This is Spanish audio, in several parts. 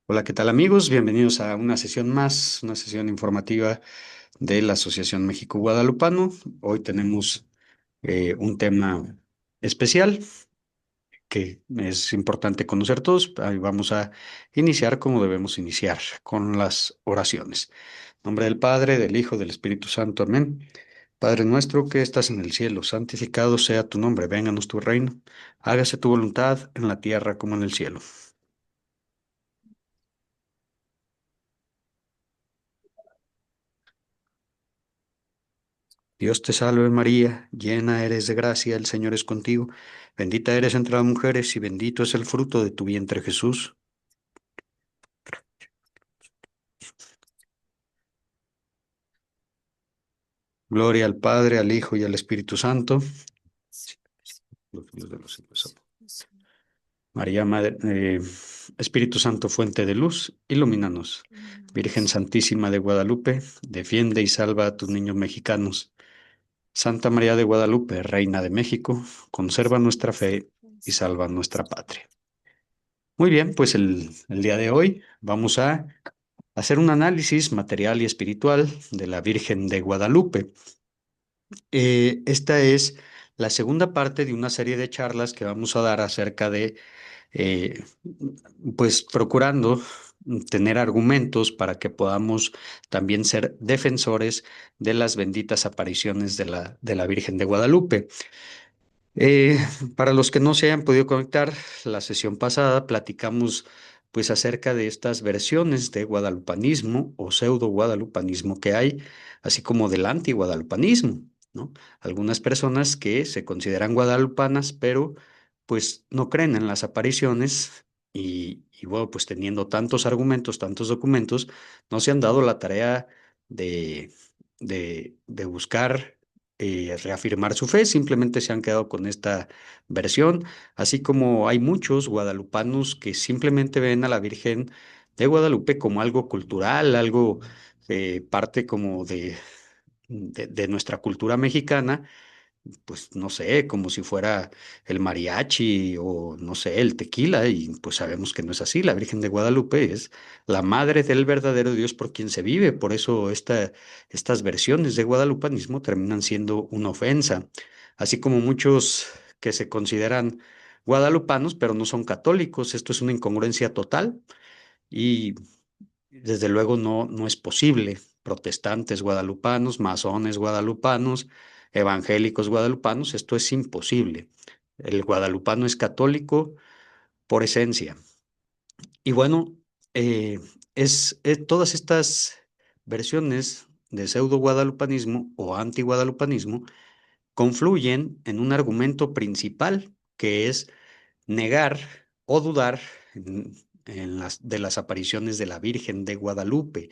Hola, ¿qué tal amigos? Bienvenidos a una sesión más, una sesión informativa de la Asociación México Guadalupano. Hoy tenemos un tema especial que es importante conocer todos. Ahí vamos a iniciar como debemos iniciar, con las oraciones. En nombre del Padre, del Hijo, del Espíritu Santo. Amén. Padre nuestro que estás en el cielo, santificado sea tu nombre, vénganos tu reino, hágase tu voluntad en la tierra como en el cielo. Dios te salve María, llena eres de gracia, el Señor es contigo, bendita eres entre las mujeres y bendito es el fruto de tu vientre Jesús. Gloria al Padre, al Hijo y al Espíritu Santo. Los siglos de los siglos. María, Madre, Espíritu Santo, fuente de luz, ilumínanos. Virgen Santísima de Guadalupe, defiende y salva a tus niños mexicanos. Santa María de Guadalupe, Reina de México, conserva nuestra fe y salva nuestra patria. Muy bien, pues el día de hoy vamos a hacer un análisis material y espiritual de la Virgen de Guadalupe. Esta es la segunda parte de una serie de charlas que vamos a dar acerca de, eh, pues procurando tener argumentos para que podamos también ser defensores de las benditas apariciones de la Virgen de Guadalupe. Eh, para los que no se hayan podido conectar, la sesión pasada platicamos pues acerca de estas versiones de guadalupanismo o pseudo guadalupanismo que hay, así como del anti-guadalupanismo, ¿no? Algunas personas que se consideran guadalupanas, pero pues no creen en las apariciones y bueno, pues teniendo tantos argumentos, tantos documentos, no se han dado la tarea de, de buscar reafirmar su fe, simplemente se han quedado con esta versión, así como hay muchos guadalupanos que simplemente ven a la Virgen de Guadalupe como algo cultural, algo parte como de nuestra cultura mexicana, pues no sé, como si fuera el mariachi o no sé, el tequila, y pues sabemos que no es así. La Virgen de Guadalupe es la madre del verdadero Dios por quien se vive, por eso estas versiones de guadalupanismo terminan siendo una ofensa, así como muchos que se consideran guadalupanos, pero no son católicos. Esto es una incongruencia total y desde luego no es posible. Protestantes guadalupanos, masones guadalupanos, evangélicos guadalupanos, esto es imposible. El guadalupano es católico por esencia. Y bueno, eh, todas estas versiones de pseudo guadalupanismo o anti guadalupanismo confluyen en un argumento principal que es negar o dudar de las apariciones de la Virgen de Guadalupe.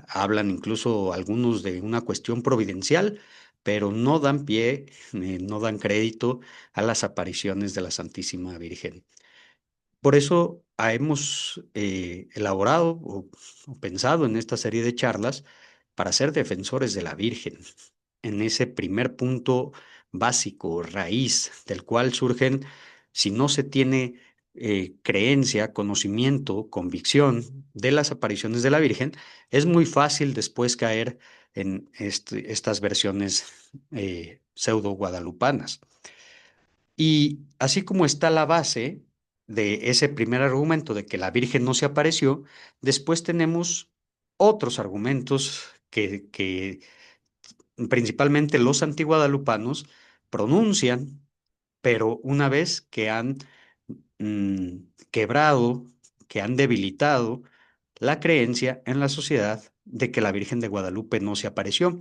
Hablan incluso algunos de una cuestión providencial, pero no dan pie, no dan crédito a las apariciones de la Santísima Virgen. Por eso hemos elaborado o pensado en esta serie de charlas para ser defensores de la Virgen, en ese primer punto básico, raíz, del cual surgen, si no se tiene creencia, conocimiento, convicción de las apariciones de la Virgen, es muy fácil después caer en estas versiones pseudo guadalupanas. Y así como está la base de ese primer argumento de que la Virgen no se apareció, después tenemos otros argumentos que principalmente los antiguadalupanos pronuncian, pero una vez que han mm, quebrado, que han debilitado la creencia en la sociedad de que la Virgen de Guadalupe no se apareció.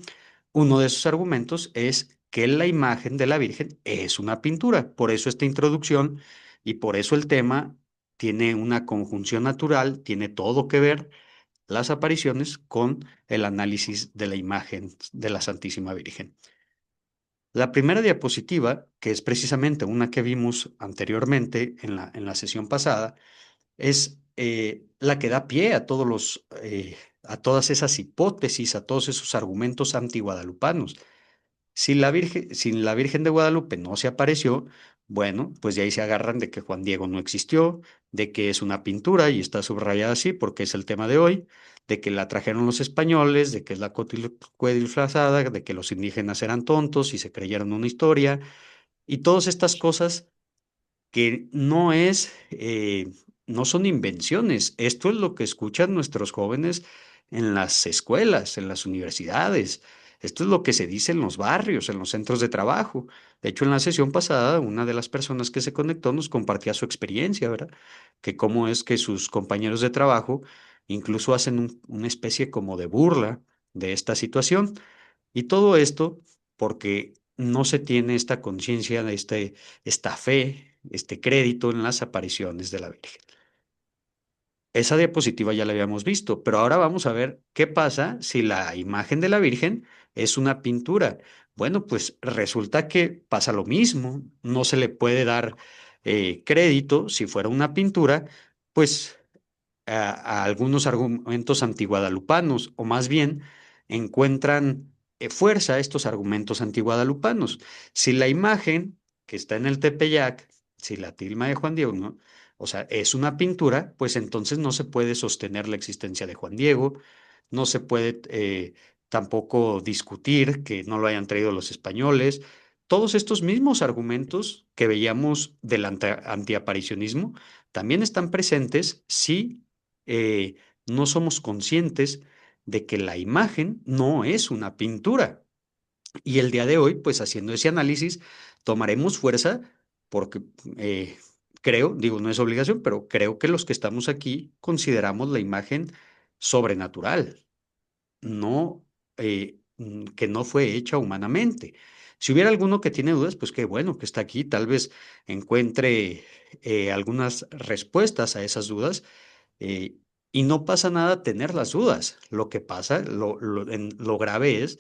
Uno de esos argumentos es que la imagen de la Virgen es una pintura. Por eso esta introducción y por eso el tema tiene una conjunción natural, tiene todo que ver las apariciones con el análisis de la imagen de la Santísima Virgen. La primera diapositiva, que es precisamente una que vimos anteriormente en la sesión pasada, es la que da pie a a todas esas hipótesis, a todos esos argumentos antiguadalupanos. Si la Virgen de Guadalupe no se apareció, Bueno, pues de ahí se agarran de que Juan Diego no existió, de que es una pintura y está subrayada así porque es el tema de hoy, de que la trajeron los españoles, de que es la disfrazada, de que los indígenas eran tontos y se creyeron una historia y todas estas cosas que no son invenciones. Esto es lo que escuchan nuestros jóvenes en las escuelas, en las universidades. Esto es lo que se dice en los barrios, en los centros de trabajo. De hecho, en la sesión pasada, una de las personas que se conectó nos compartía su experiencia, ¿verdad? Que cómo es que sus compañeros de trabajo incluso hacen una especie como de burla de esta situación. Y todo esto porque no se tiene esta conciencia de esta fe, este crédito en las apariciones de la Virgen. Esa diapositiva ya la habíamos visto, pero ahora vamos a ver qué pasa si la imagen de la Virgen es una pintura. Bueno, pues resulta que pasa lo mismo, no se le puede dar crédito si fuera una pintura, pues a algunos argumentos antiguadalupanos, o más bien encuentran fuerza estos argumentos antiguadalupanos. Si la imagen que está en el Tepeyac, si la tilma de Juan Diego, ¿no? O sea, es una pintura, pues entonces no se puede sostener la existencia de Juan Diego, no se puede tampoco discutir que no lo hayan traído los españoles. Todos estos mismos argumentos que veíamos del antiaparicionismo también están presentes si eh, no somos conscientes de que la imagen no es una pintura. Y el día de hoy, pues haciendo ese análisis, tomaremos fuerza porque creo, digo, no es obligación, pero creo que los que estamos aquí consideramos la imagen sobrenatural, no que no fue hecha humanamente. Si hubiera alguno que tiene dudas, pues qué bueno que está aquí, tal vez encuentre algunas respuestas a esas dudas eh, y no pasa nada tener las dudas. Lo que pasa, lo grave es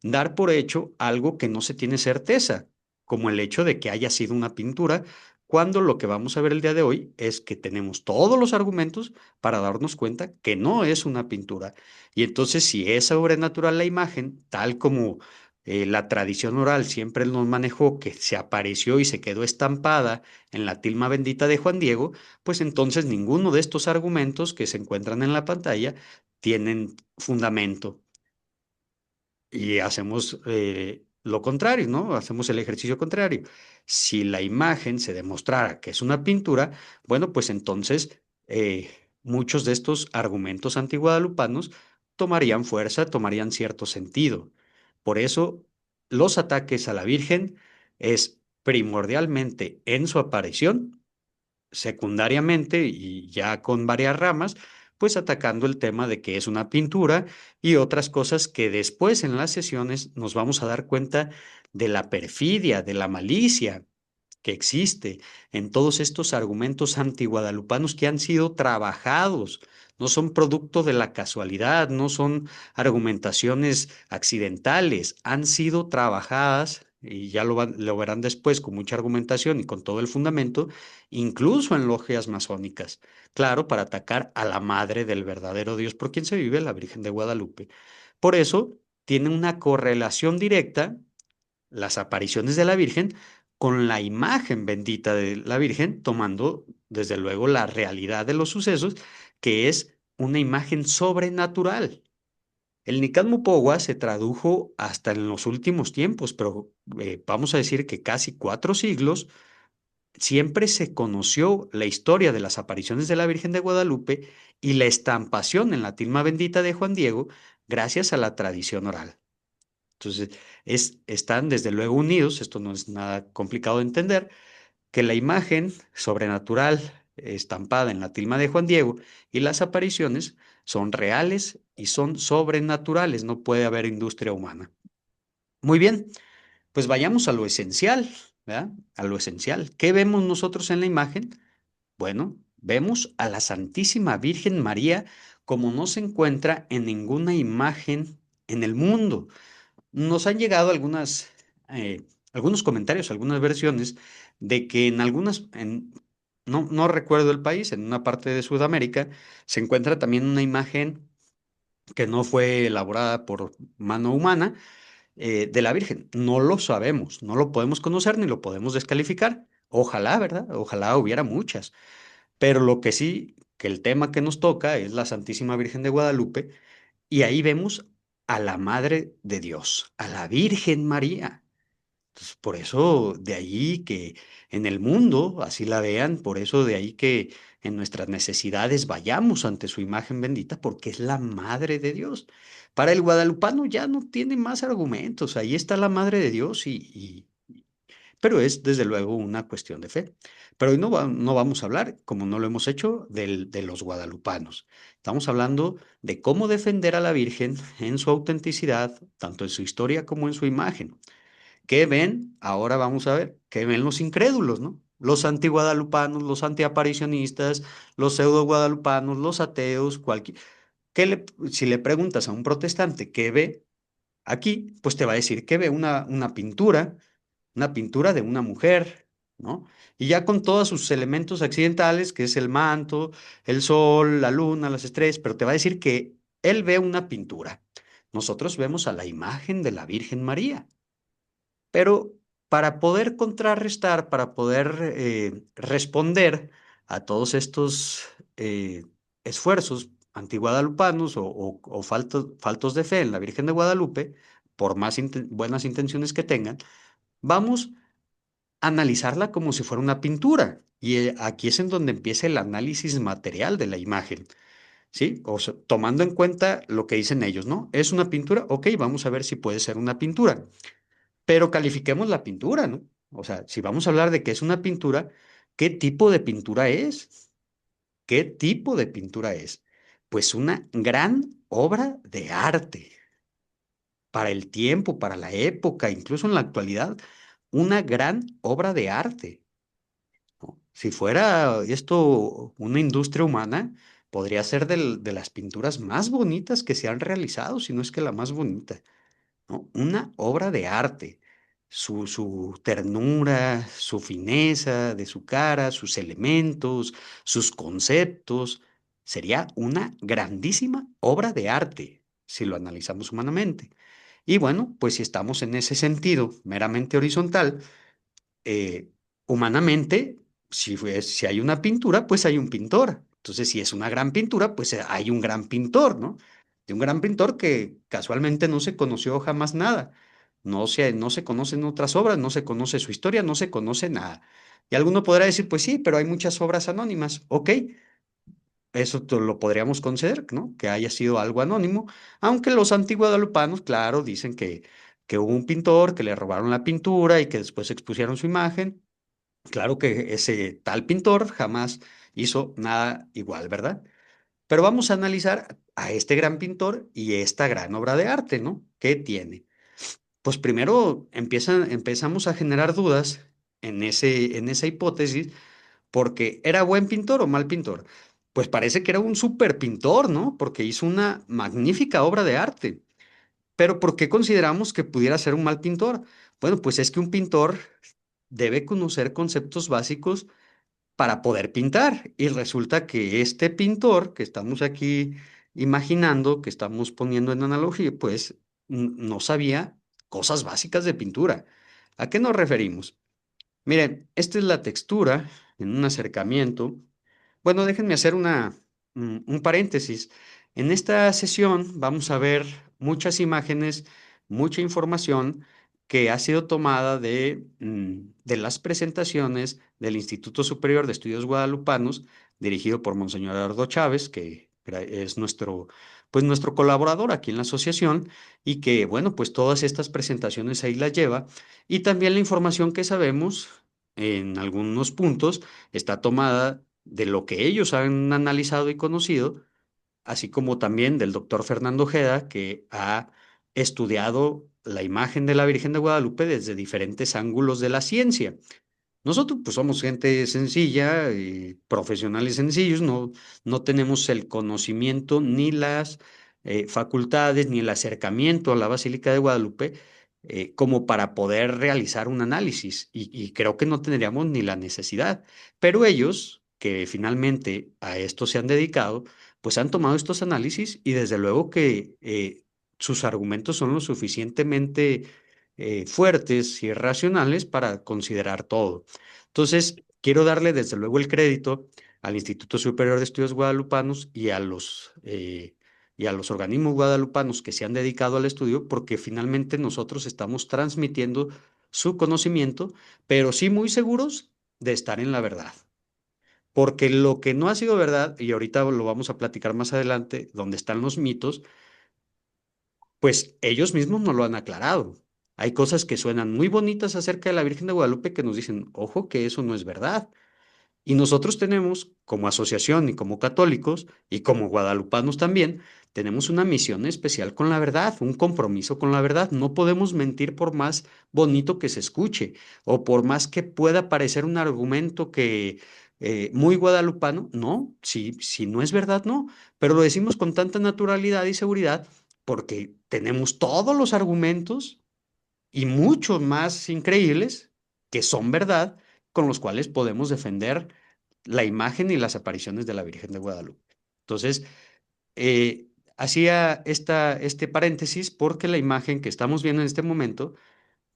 dar por hecho algo que no se tiene certeza, como el hecho de que haya sido una pintura, cuando lo que vamos a ver el día de hoy es que tenemos todos los argumentos para darnos cuenta que no es una pintura. Y entonces, si es sobrenatural la imagen, tal como la tradición oral siempre nos manejó, que se apareció y se quedó estampada en la tilma bendita de Juan Diego, pues entonces ninguno de estos argumentos que se encuentran en la pantalla tienen fundamento y hacemos lo contrario, ¿no? Hacemos el ejercicio contrario. Si la imagen se demostrara que es una pintura, bueno, pues entonces muchos de estos argumentos antiguadalupanos tomarían fuerza, tomarían cierto sentido. Por eso, los ataques a la Virgen es primordialmente en su aparición secundariamente y ya con varias ramas, pues atacando el tema de que es una pintura y otras cosas que después en las sesiones nos vamos a dar cuenta de la perfidia, de la malicia que existe en todos estos argumentos antiguadalupanos que han sido trabajados. No son producto de la casualidad, no son argumentaciones accidentales, han sido trabajadas, y ya lo verán después con mucha argumentación y con todo el fundamento, incluso en logias masónicas. Claro, para atacar a la madre del verdadero Dios por quien se vive, la Virgen de Guadalupe. Por eso tiene una correlación directa las apariciones de la Virgen con la imagen bendita de la Virgen, tomando desde luego la realidad de los sucesos, que es una imagen sobrenatural. El Nicat Mupogua se tradujo hasta en los últimos tiempos, pero vamos a decir que casi 4 siglos siempre se conoció la historia de las apariciones de la Virgen de Guadalupe y la estampación en la tilma bendita de Juan Diego gracias a la tradición oral. Entonces, están desde luego unidos, esto no es nada complicado de entender, que la imagen sobrenatural estampada en la tilma de Juan Diego y las apariciones son reales y son sobrenaturales, no puede haber industria humana. Muy bien, pues vayamos a lo esencial, ¿verdad? A lo esencial. ¿Qué vemos nosotros en la imagen? Bueno, vemos a la Santísima Virgen María como no se encuentra en ninguna imagen en el mundo. Nos han llegado algunos comentarios, algunas versiones de que no recuerdo el país, en una parte de Sudamérica, se encuentra también una imagen que no fue elaborada por mano humana de la Virgen. No lo sabemos, no lo podemos conocer ni lo podemos descalificar. Ojalá, ¿verdad? Ojalá hubiera muchas. Pero lo que sí, que el tema que nos toca es la Santísima Virgen de Guadalupe, y ahí vemos a la Madre de Dios, a la Virgen María. Entonces, por eso de ahí que en el mundo así la vean, por eso de ahí que en nuestras necesidades vayamos ante su imagen bendita, porque es la Madre de Dios. Para el guadalupano ya no tiene más argumentos, ahí está la Madre de Dios pero es desde luego una cuestión de fe. Pero hoy no vamos a hablar, como no lo hemos hecho, de los guadalupanos. Estamos hablando de cómo defender a la Virgen en su autenticidad, tanto en su historia como en su imagen. ¿Qué ven? Ahora vamos a ver, ¿qué ven los incrédulos, no? Los antiguadalupanos, los antiaparicionistas, los pseudo-guadalupanos, los ateos, cualquier... Si le preguntas a un protestante qué ve aquí, pues te va a decir que ve una pintura de una mujer, ¿no? Y ya con todos sus elementos accidentales, que es el manto, el sol, la luna, las estrellas, pero te va a decir que él ve una pintura. Nosotros vemos a la imagen de la Virgen María. Pero para poder contrarrestar, para poder responder a todos estos esfuerzos antiguadalupanos o faltos de fe en la Virgen de Guadalupe, por más buenas intenciones que tengan, vamos a analizarla como si fuera una pintura. Y aquí es en donde empieza el análisis material de la imagen, ¿sí? O sea, tomando en cuenta lo que dicen ellos, ¿no? ¿Es una pintura? Ok, vamos a ver si puede ser una pintura. Pero califiquemos la pintura, ¿no? O sea, si vamos a hablar de que es una pintura, ¿qué tipo de pintura es? ¿Qué tipo de pintura es? Pues una gran obra de arte para el tiempo, para la época, incluso en la actualidad, una gran obra de arte, ¿no? Si fuera esto una industria humana, podría ser de las pinturas más bonitas que se han realizado, si no es que la más bonita, ¿no? Una obra de arte. Su ternura, su fineza de su cara, sus elementos, sus conceptos. Sería una grandísima obra de arte, si lo analizamos humanamente. Y bueno, pues si estamos en ese sentido meramente horizontal, eh, humanamente, si hay una pintura, pues hay un pintor. Entonces, si es una gran pintura, pues hay un gran pintor, ¿no? De un gran pintor que casualmente no se conoció jamás nada. No se conocen otras obras, no se conoce su historia, no se conoce nada. Y alguno podrá decir, pues sí, pero hay muchas obras anónimas. Ok, eso lo podríamos conceder, ¿no? Que haya sido algo anónimo, aunque los antiguadalupanos, claro, dicen que hubo un pintor que le robaron la pintura y que después expusieron su imagen. Claro que ese tal pintor jamás hizo nada igual, ¿verdad? Pero vamos a analizar a este gran pintor y esta gran obra de arte, ¿no? ¿Qué tiene? Pues primero empezamos a generar dudas en esa hipótesis, porque ¿era buen pintor o mal pintor? Pues parece que era un súper pintor, ¿no? Porque hizo una magnífica obra de arte. Pero ¿por qué consideramos que pudiera ser un mal pintor? Bueno, pues es que un pintor debe conocer conceptos básicos para poder pintar. Y resulta que este pintor que estamos aquí imaginando, que estamos poniendo en analogía, pues no sabía cosas básicas de pintura. ¿A qué nos referimos? Miren, esta es la textura en un acercamiento. Bueno, déjenme hacer un paréntesis. En esta sesión vamos a ver muchas imágenes, mucha información que ha sido tomada de las presentaciones del Instituto Superior de Estudios Guadalupanos, dirigido por Monseñor Eduardo Chávez, que es pues nuestro colaborador aquí en la asociación, y que, bueno, pues todas estas presentaciones ahí las lleva, y también la información que sabemos en algunos puntos está tomada de lo que ellos han analizado y conocido, así como también del doctor Fernando Ojeda, que ha estudiado la imagen de la Virgen de Guadalupe desde diferentes ángulos de la ciencia. Nosotros pues somos gente sencilla, profesionales sencillos, no tenemos el conocimiento ni las facultades ni el acercamiento a la Basílica de Guadalupe como para poder realizar un análisis y creo que no tendríamos ni la necesidad. Pero ellos, que finalmente a esto se han dedicado, pues han tomado estos análisis y desde luego que sus argumentos son lo suficientemente fuertes y racionales para considerar todo. Entonces, quiero darle desde luego el crédito al Instituto Superior de Estudios Guadalupanos y a los organismos guadalupanos que se han dedicado al estudio, porque finalmente nosotros estamos transmitiendo su conocimiento, pero sí muy seguros de estar en la verdad. Porque lo que no ha sido verdad, y ahorita lo vamos a platicar más adelante, donde están los mitos, pues ellos mismos no lo han aclarado. Hay cosas que suenan muy bonitas acerca de la Virgen de Guadalupe que nos dicen, ojo, que eso no es verdad. Y nosotros tenemos, como asociación y como católicos, y como guadalupanos también, tenemos una misión especial con la verdad, un compromiso con la verdad. No podemos mentir por más bonito que se escuche o por más que pueda parecer un argumento que muy guadalupano. No, si no es verdad, no. Pero lo decimos con tanta naturalidad y seguridad porque tenemos todos los argumentos y muchos más increíbles que son verdad, con los cuales podemos defender la imagen y las apariciones de la Virgen de Guadalupe. Entonces, hacía este paréntesis porque la imagen que estamos viendo en este momento,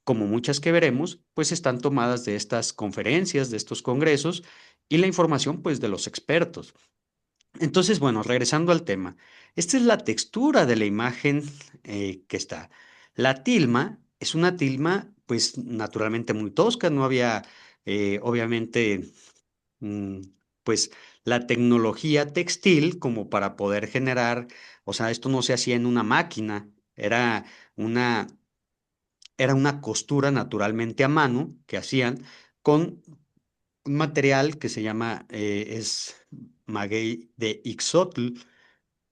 como muchas que veremos, pues están tomadas de estas conferencias, de estos congresos y la información pues de los expertos. Entonces, bueno, regresando al tema, esta es la textura de la imagen que está. La tilma es una tilma, pues naturalmente muy tosca, no había, obviamente, mm, pues la tecnología textil como para poder generar, o sea, esto no se hacía en una máquina, una, era una costura naturalmente a mano que hacían con un material que se llama, es maguey de Ixotl,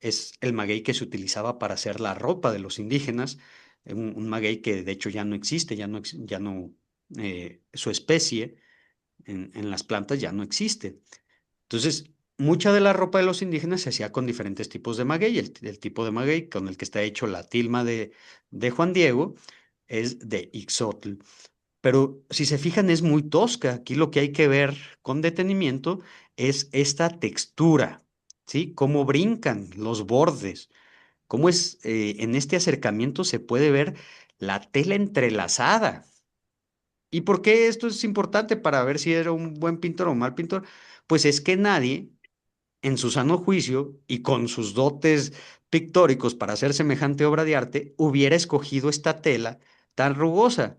es el maguey que se utilizaba para hacer la ropa de los indígenas, un maguey que de hecho ya no existe, ya no, su especie en las plantas ya no existe. Entonces, mucha de la ropa de los indígenas se hacía con diferentes tipos de maguey. El tipo de maguey con el que está hecho la tilma de Juan Diego es de Ixotl. Pero si se fijan, es muy tosca. Aquí lo que hay que ver con detenimiento es esta textura, ¿sí? Cómo brincan los bordes, cómo es, en este acercamiento se puede ver la tela entrelazada. ¿Y por qué esto es importante para ver si era un buen pintor o un mal pintor? Pues es que nadie, en su sano juicio y con sus dotes pictóricos para hacer semejante obra de arte, hubiera escogido esta tela tan rugosa.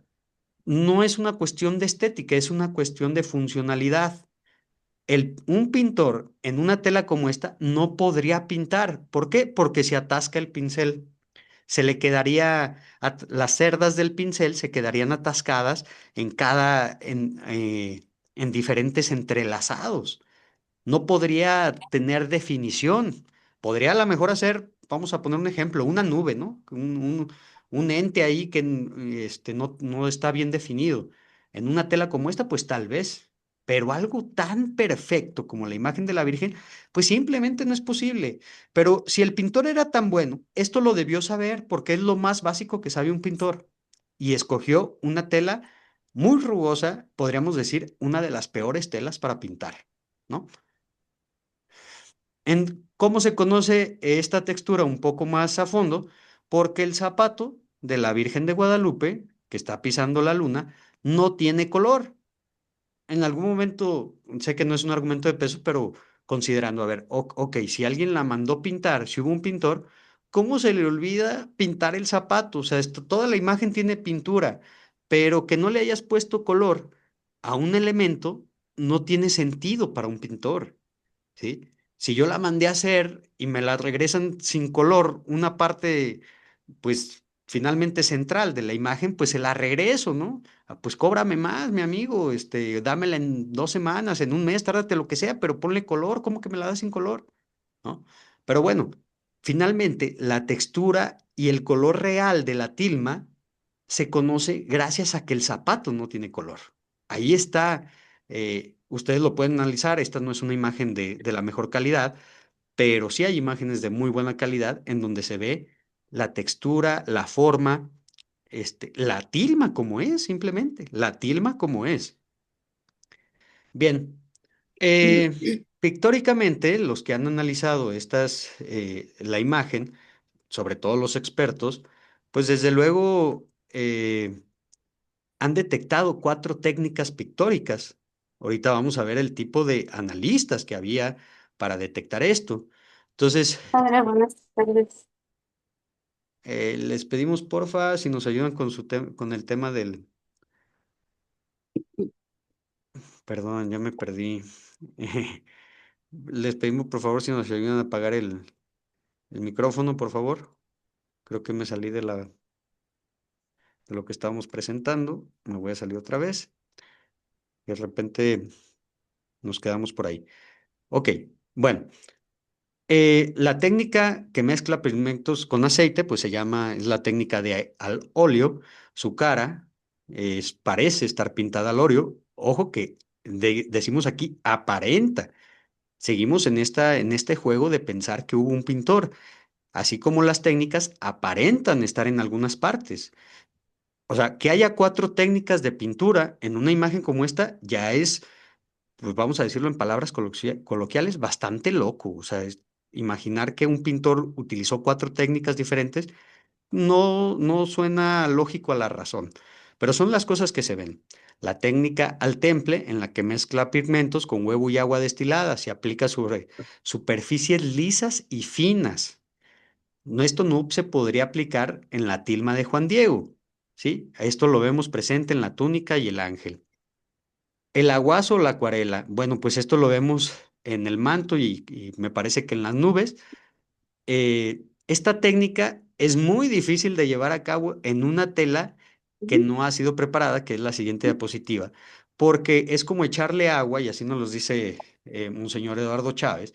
No es una cuestión de estética, es una cuestión de funcionalidad. Un pintor en una tela como esta no podría pintar. ¿Por qué? Porque se atasca el pincel. Se le quedaría, las cerdas del pincel se quedarían atascadas en diferentes entrelazados. No podría tener definición. Podría a lo mejor hacer, vamos a poner un ejemplo, una nube, ¿no? Un ente ahí que no está bien definido. En una tela como esta, pues tal vez. Pero algo tan perfecto como la imagen de la Virgen, pues simplemente no es posible. Pero si el pintor era tan bueno, esto lo debió saber porque es lo más básico que sabe un pintor. Y escogió una tela muy rugosa, podríamos decir, una de las peores telas para pintar, ¿no? ¿Cómo se conoce esta textura un poco más a fondo? Porque el zapato de la Virgen de Guadalupe, que está pisando la luna, no tiene color. En algún momento, sé que no es un argumento de peso, pero considerando, a ver, ok, si alguien la mandó pintar, si hubo un pintor, ¿cómo se le olvida pintar el zapato? O sea, toda la imagen tiene pintura, pero que no le hayas puesto color a un elemento no tiene sentido para un pintor. ¿Sí? Si yo la mandé a hacer y me la regresan sin color, una parte, pues finalmente central de la imagen, pues se la regreso, ¿no? Ah, pues cóbrame más, mi amigo, dámela en 2 semanas, en un mes, tárdate lo que sea, pero ponle color, ¿cómo que me la das sin color? ¿No? Pero bueno, finalmente la textura y el color real de la tilma se conoce gracias a que el zapato no tiene color. Ahí está, ustedes lo pueden analizar, esta no es una imagen de la mejor calidad, pero sí hay imágenes de muy buena calidad en donde se ve la textura, la forma, la tilma como es, simplemente, la tilma como es. Bien, eh, pictóricamente, los que han analizado la imagen, sobre todo los expertos, pues desde luego han detectado cuatro técnicas pictóricas. Ahorita vamos a ver el tipo de analistas que había para detectar esto. Entonces, Padre, buenas tardes. les pedimos porfa si nos ayudan con con el tema del, perdón, ya me perdí. Les pedimos por favor si nos ayudan a apagar el micrófono, por favor. Creo que me salí de lo que estábamos presentando. Me voy a salir otra vez. De repente nos quedamos por ahí. Ok, bueno. La técnica que mezcla pigmentos con aceite, pues se llama, es la técnica de al óleo. Su cara parece estar pintada al óleo. Ojo que decimos aquí aparenta. Seguimos en este juego de pensar que hubo un pintor, así como las técnicas aparentan estar en algunas partes. O sea, que haya cuatro técnicas de pintura en una imagen como esta ya es, pues vamos a decirlo en palabras coloquiales, bastante loco. O sea, imaginar que un pintor utilizó cuatro técnicas diferentes no suena lógico a la razón, pero son las cosas que se ven. La técnica al temple, en la que mezcla pigmentos con huevo y agua destilada, se aplica sobre superficies lisas y finas. Esto no se podría aplicar en la tilma de Juan Diego, ¿sí? Esto lo vemos presente en la túnica y el ángel. El aguazo o la acuarela, bueno, pues esto lo vemos en el manto y me parece que en las nubes. Esta técnica es muy difícil de llevar a cabo en una tela que no ha sido preparada, que es la siguiente diapositiva, porque es como echarle agua, y así nos lo dice un señor Eduardo Chávez,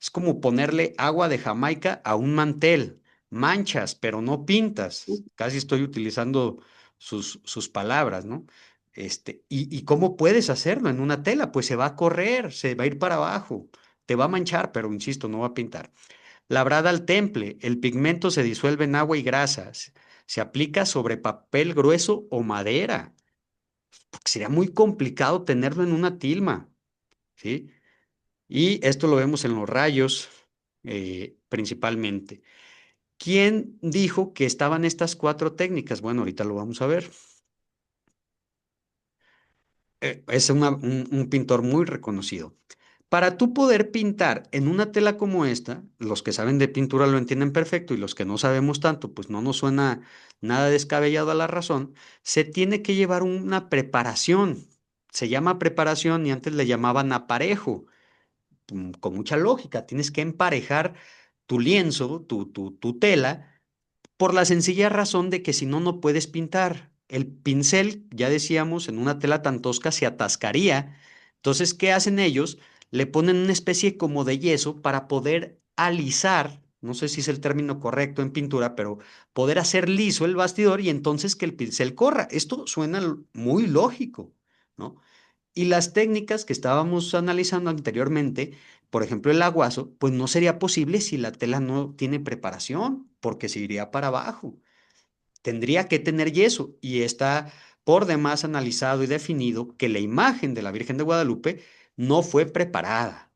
es como ponerle agua de Jamaica a un mantel, manchas, pero no pintas. Casi estoy utilizando sus palabras, ¿no? ¿Y cómo puedes hacerlo en una tela? Pues se va a correr, se va a ir para abajo, te va a manchar, pero insisto, no va a pintar. Labrada al temple, el pigmento se disuelve en agua y grasas. Se aplica sobre papel grueso o madera, porque sería muy complicado tenerlo en una tilma, ¿sí? Y esto lo vemos en los rayos, principalmente. ¿Quién dijo que estaban estas cuatro técnicas? Bueno, ahorita lo vamos a ver. Es un pintor muy reconocido. Para tú poder pintar en una tela como esta, los que saben de pintura lo entienden perfecto y los que no sabemos tanto, pues no nos suena nada descabellado a la razón, se tiene que llevar una preparación. Se llama preparación y antes le llamaban aparejo. Con mucha lógica, tienes que emparejar tu lienzo, tu tela por la sencilla razón de que si no, no puedes pintar. El pincel, ya decíamos, en una tela tan tosca se atascaría. Entonces, ¿qué hacen ellos? Le ponen una especie como de yeso para poder alisar, no sé si es el término correcto en pintura, pero poder hacer liso el bastidor y entonces que el pincel corra. Esto suena muy lógico, ¿no? Y las técnicas que estábamos analizando anteriormente, por ejemplo, el aguazo, pues no sería posible si la tela no tiene preparación, porque se iría para abajo. Tendría que tener yeso y está por demás analizado y definido que la imagen de la Virgen de Guadalupe no fue preparada.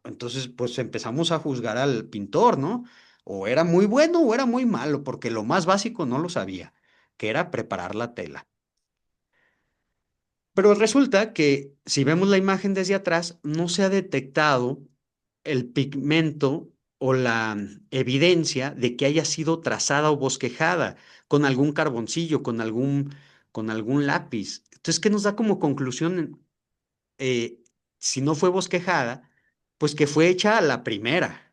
Entonces, pues empezamos a juzgar al pintor, ¿no? O era muy bueno o era muy malo, porque lo más básico no lo sabía, que era preparar la tela. Pero resulta que si vemos la imagen desde atrás, no se ha detectado el pigmento o la evidencia de que haya sido trazada o bosquejada con algún carboncillo, con algún lápiz. Entonces, ¿qué nos da como conclusión? Eh, si no fue bosquejada, pues que fue hecha a la primera,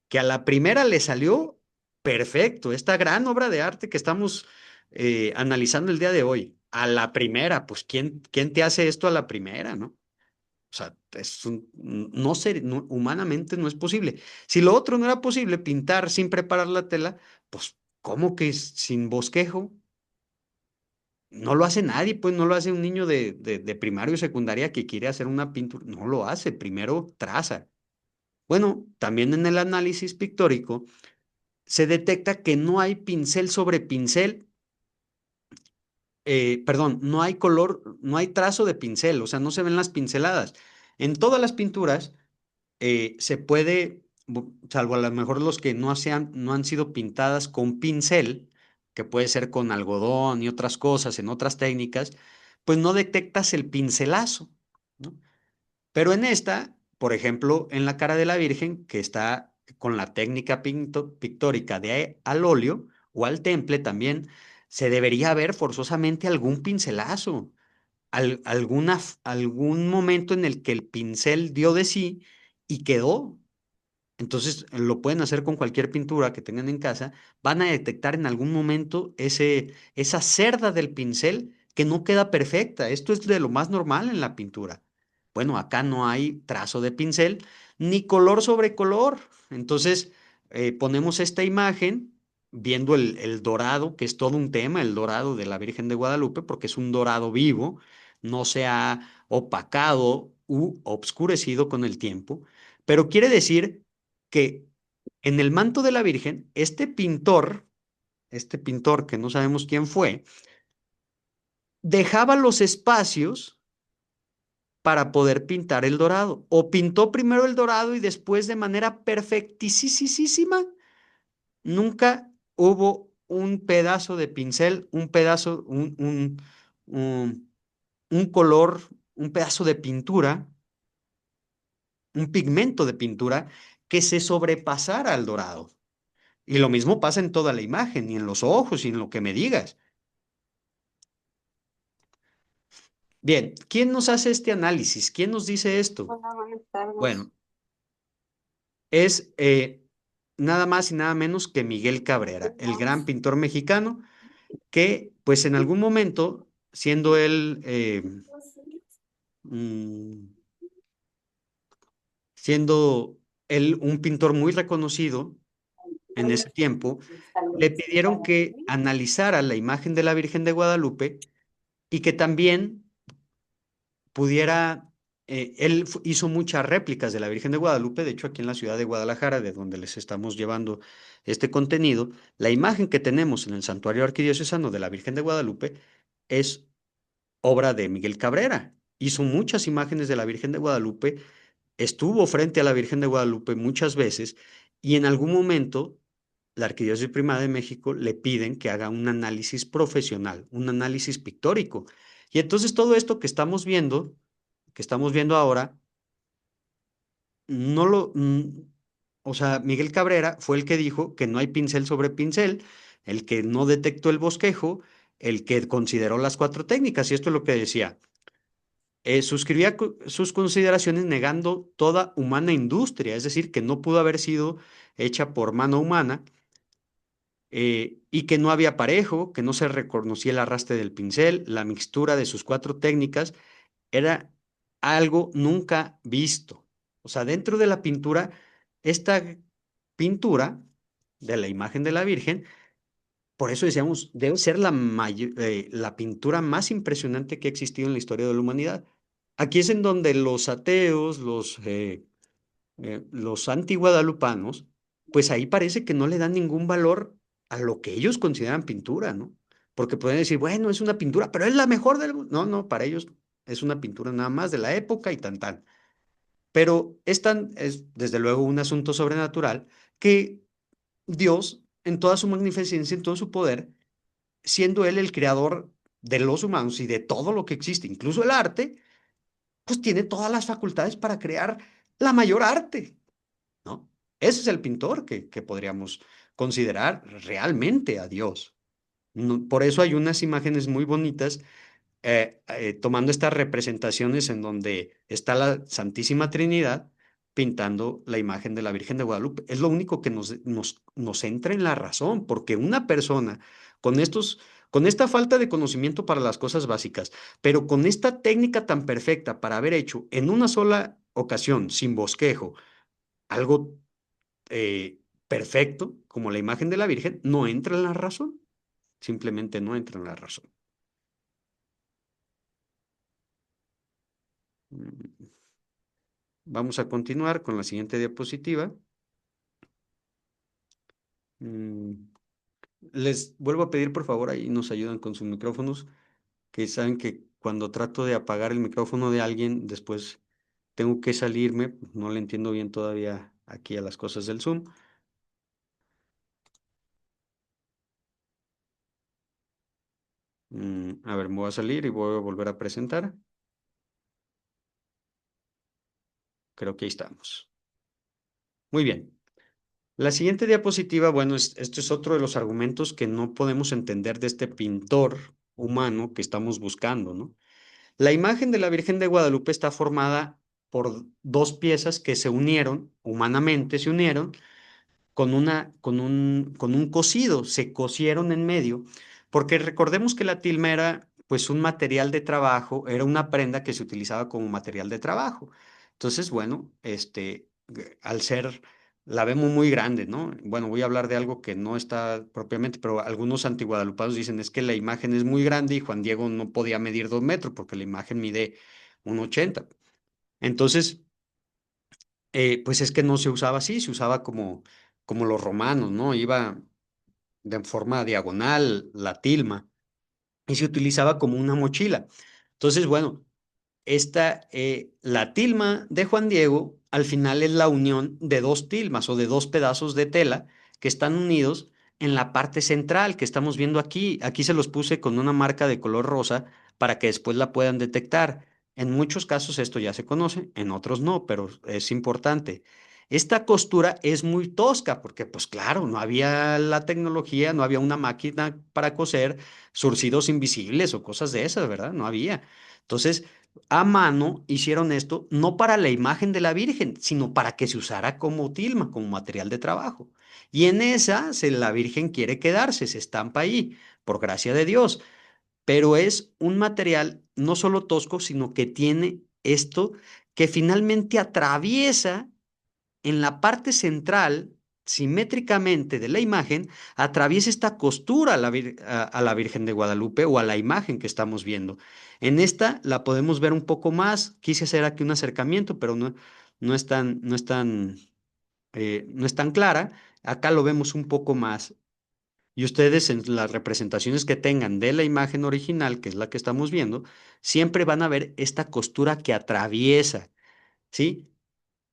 que a la primera le salió perfecto, esta gran obra de arte que estamos analizando el día de hoy. A la primera, pues ¿quién te hace esto a la primera, no? O sea, no ser, humanamente no es posible. Si lo otro no era posible, pintar sin preparar la tela, pues ¿cómo que sin bosquejo? No lo hace nadie, pues no lo hace un niño de primaria o secundaria que quiere hacer una pintura, no lo hace, primero traza. Bueno, también en el análisis pictórico se detecta que no hay pincel sobre pincel, perdón, no hay color, no hay trazo de pincel, o sea, no se ven las pinceladas. En todas las pinturas se puede, salvo a lo mejor los que no han sido pintadas con pincel, que puede ser con algodón y otras cosas, en otras técnicas, pues no detectas el pincelazo, ¿no? Pero en esta, por ejemplo, en la cara de la Virgen, que está con la técnica pictórica de al óleo o al temple también, se debería ver forzosamente algún pincelazo, algún momento en el que el pincel dio de sí y quedó. Entonces, lo pueden hacer con cualquier pintura que tengan en casa. Van a detectar en algún momento esa cerda del pincel que no queda perfecta. Esto es de lo más normal en la pintura. Bueno, acá no hay trazo de pincel ni color sobre color. Entonces, ponemos esta imagen viendo el dorado, que es todo un tema, el dorado de la Virgen de Guadalupe, porque es un dorado vivo, no se ha opacado u obscurecido con el tiempo, pero quiere decir que en el manto de la Virgen, este pintor que no sabemos quién fue, dejaba los espacios para poder pintar el dorado. O pintó primero el dorado y después de manera perfectísima, nunca hubo un pedazo de pincel, un pedazo, un color, un pedazo de pintura, un pigmento de pintura que se sobrepasara al dorado. Y lo mismo pasa en toda la imagen, y en los ojos, y en lo que me digas. Bien, ¿quién nos hace este análisis? ¿Quién nos dice esto? Hola, buenas tardes. Bueno, es nada más y nada menos que Miguel Cabrera, el gran pintor mexicano que, pues en algún momento, siendo él, mm, siendo él un pintor muy reconocido en ese tiempo, le pidieron que analizara la imagen de la Virgen de Guadalupe y que también pudiera, hizo muchas réplicas de la Virgen de Guadalupe, de hecho aquí en la ciudad de Guadalajara, de donde les estamos llevando este contenido, la imagen que tenemos en el santuario arquidiocesano de la Virgen de Guadalupe es obra de Miguel Cabrera. Hizo muchas imágenes de la Virgen de Guadalupe, estuvo frente a la Virgen de Guadalupe muchas veces y en algún momento la Arquidiócesis Primada de México le piden que haga un análisis profesional, un análisis pictórico. Y entonces todo esto que estamos viendo ahora, no lo, o sea, Miguel Cabrera fue el que dijo que no hay pincel sobre pincel, el que no detectó el bosquejo, el que consideró las cuatro técnicas, y esto es lo que decía. Suscribía sus consideraciones negando toda humana industria, es decir, que no pudo haber sido hecha por mano humana, y que no había parejo, que no se reconocía el arrastre del pincel, la mixtura de sus cuatro técnicas era algo nunca visto. O sea, dentro de la pintura, esta pintura de la imagen de la Virgen, por eso decíamos, debe ser la pintura más impresionante que ha existido en la historia de la humanidad. Aquí es en donde los ateos, los antiguadalupanos, pues ahí parece que no le dan ningún valor a lo que ellos consideran pintura, ¿no? Porque pueden decir, bueno, es una pintura, pero es la mejor del mundo. No, no, para ellos es una pintura nada más de la época y tan tan. Pero es desde luego un asunto sobrenatural que Dios, en toda su magnificencia, en todo su poder, siendo Él el creador de los humanos y de todo lo que existe, incluso el arte, pues tiene todas las facultades para crear la mayor arte, ¿no? Ese es el pintor que podríamos considerar realmente a Dios. Por eso hay unas imágenes muy bonitas tomando estas representaciones en donde está la Santísima Trinidad pintando la imagen de la Virgen de Guadalupe. Es lo único que nos entra en la razón, porque una persona con con esta falta de conocimiento para las cosas básicas, pero con esta técnica tan perfecta para haber hecho en una sola ocasión, sin bosquejo, algo perfecto, como la imagen de la Virgen, no entra en la razón. Simplemente no entra en la razón. Mm, Vamos a continuar con la siguiente diapositiva. Mm, Les vuelvo a pedir, por favor, ahí nos ayudan con sus micrófonos, que saben que cuando trato de apagar el micrófono de alguien, después tengo que salirme, no le entiendo bien todavía aquí a las cosas del Zoom. A ver, me voy a salir y voy a volver a presentar. Creo que ahí estamos. Muy bien. La siguiente diapositiva, bueno, esto es otro de los argumentos que no podemos entender de este pintor humano que estamos buscando, ¿no? La imagen de la Virgen de Guadalupe está formada por dos piezas que se unieron, humanamente se unieron, con un cosido, se cosieron en medio, porque recordemos que la tilma era pues un material de trabajo, era una prenda que se utilizaba como material de trabajo. Entonces, bueno, al ser, la vemos muy grande, ¿no? Bueno, voy a hablar de algo que no está propiamente, pero algunos antiguadalupanos dicen es que la imagen es muy grande y Juan Diego no podía medir 2 metros porque la imagen mide 1,80. Entonces, pues es que no se usaba así, se usaba como los romanos, ¿no? Iba de forma diagonal la tilma y se utilizaba como una mochila. Entonces, bueno, la tilma de Juan Diego al final es la unión de dos tilmas o de dos pedazos de tela que están unidos en la parte central que estamos viendo aquí. Aquí se los puse con una marca de color rosa para que después la puedan detectar. En muchos casos esto ya se conoce, en otros no, pero es importante. Esta costura es muy tosca porque, pues claro, no había la tecnología, no había una máquina para coser surcidos invisibles o cosas de esas, ¿verdad? No había. Entonces, a mano hicieron esto no para la imagen de la Virgen, sino para que se usara como tilma, como material de trabajo. Y en esa la Virgen quiere quedarse, se estampa ahí, por gracia de Dios. Pero es un material no solo tosco, sino que tiene esto que finalmente atraviesa en la parte central, simétricamente de la imagen, atraviesa esta costura a la Virgen de Guadalupe o a la imagen que estamos viendo. En esta la podemos ver un poco más. Quise hacer aquí un acercamiento, pero no es tan clara. Acá lo vemos un poco más. Y ustedes en las representaciones que tengan de la imagen original, que es la que estamos viendo, siempre van a ver esta costura que atraviesa, ¿sí?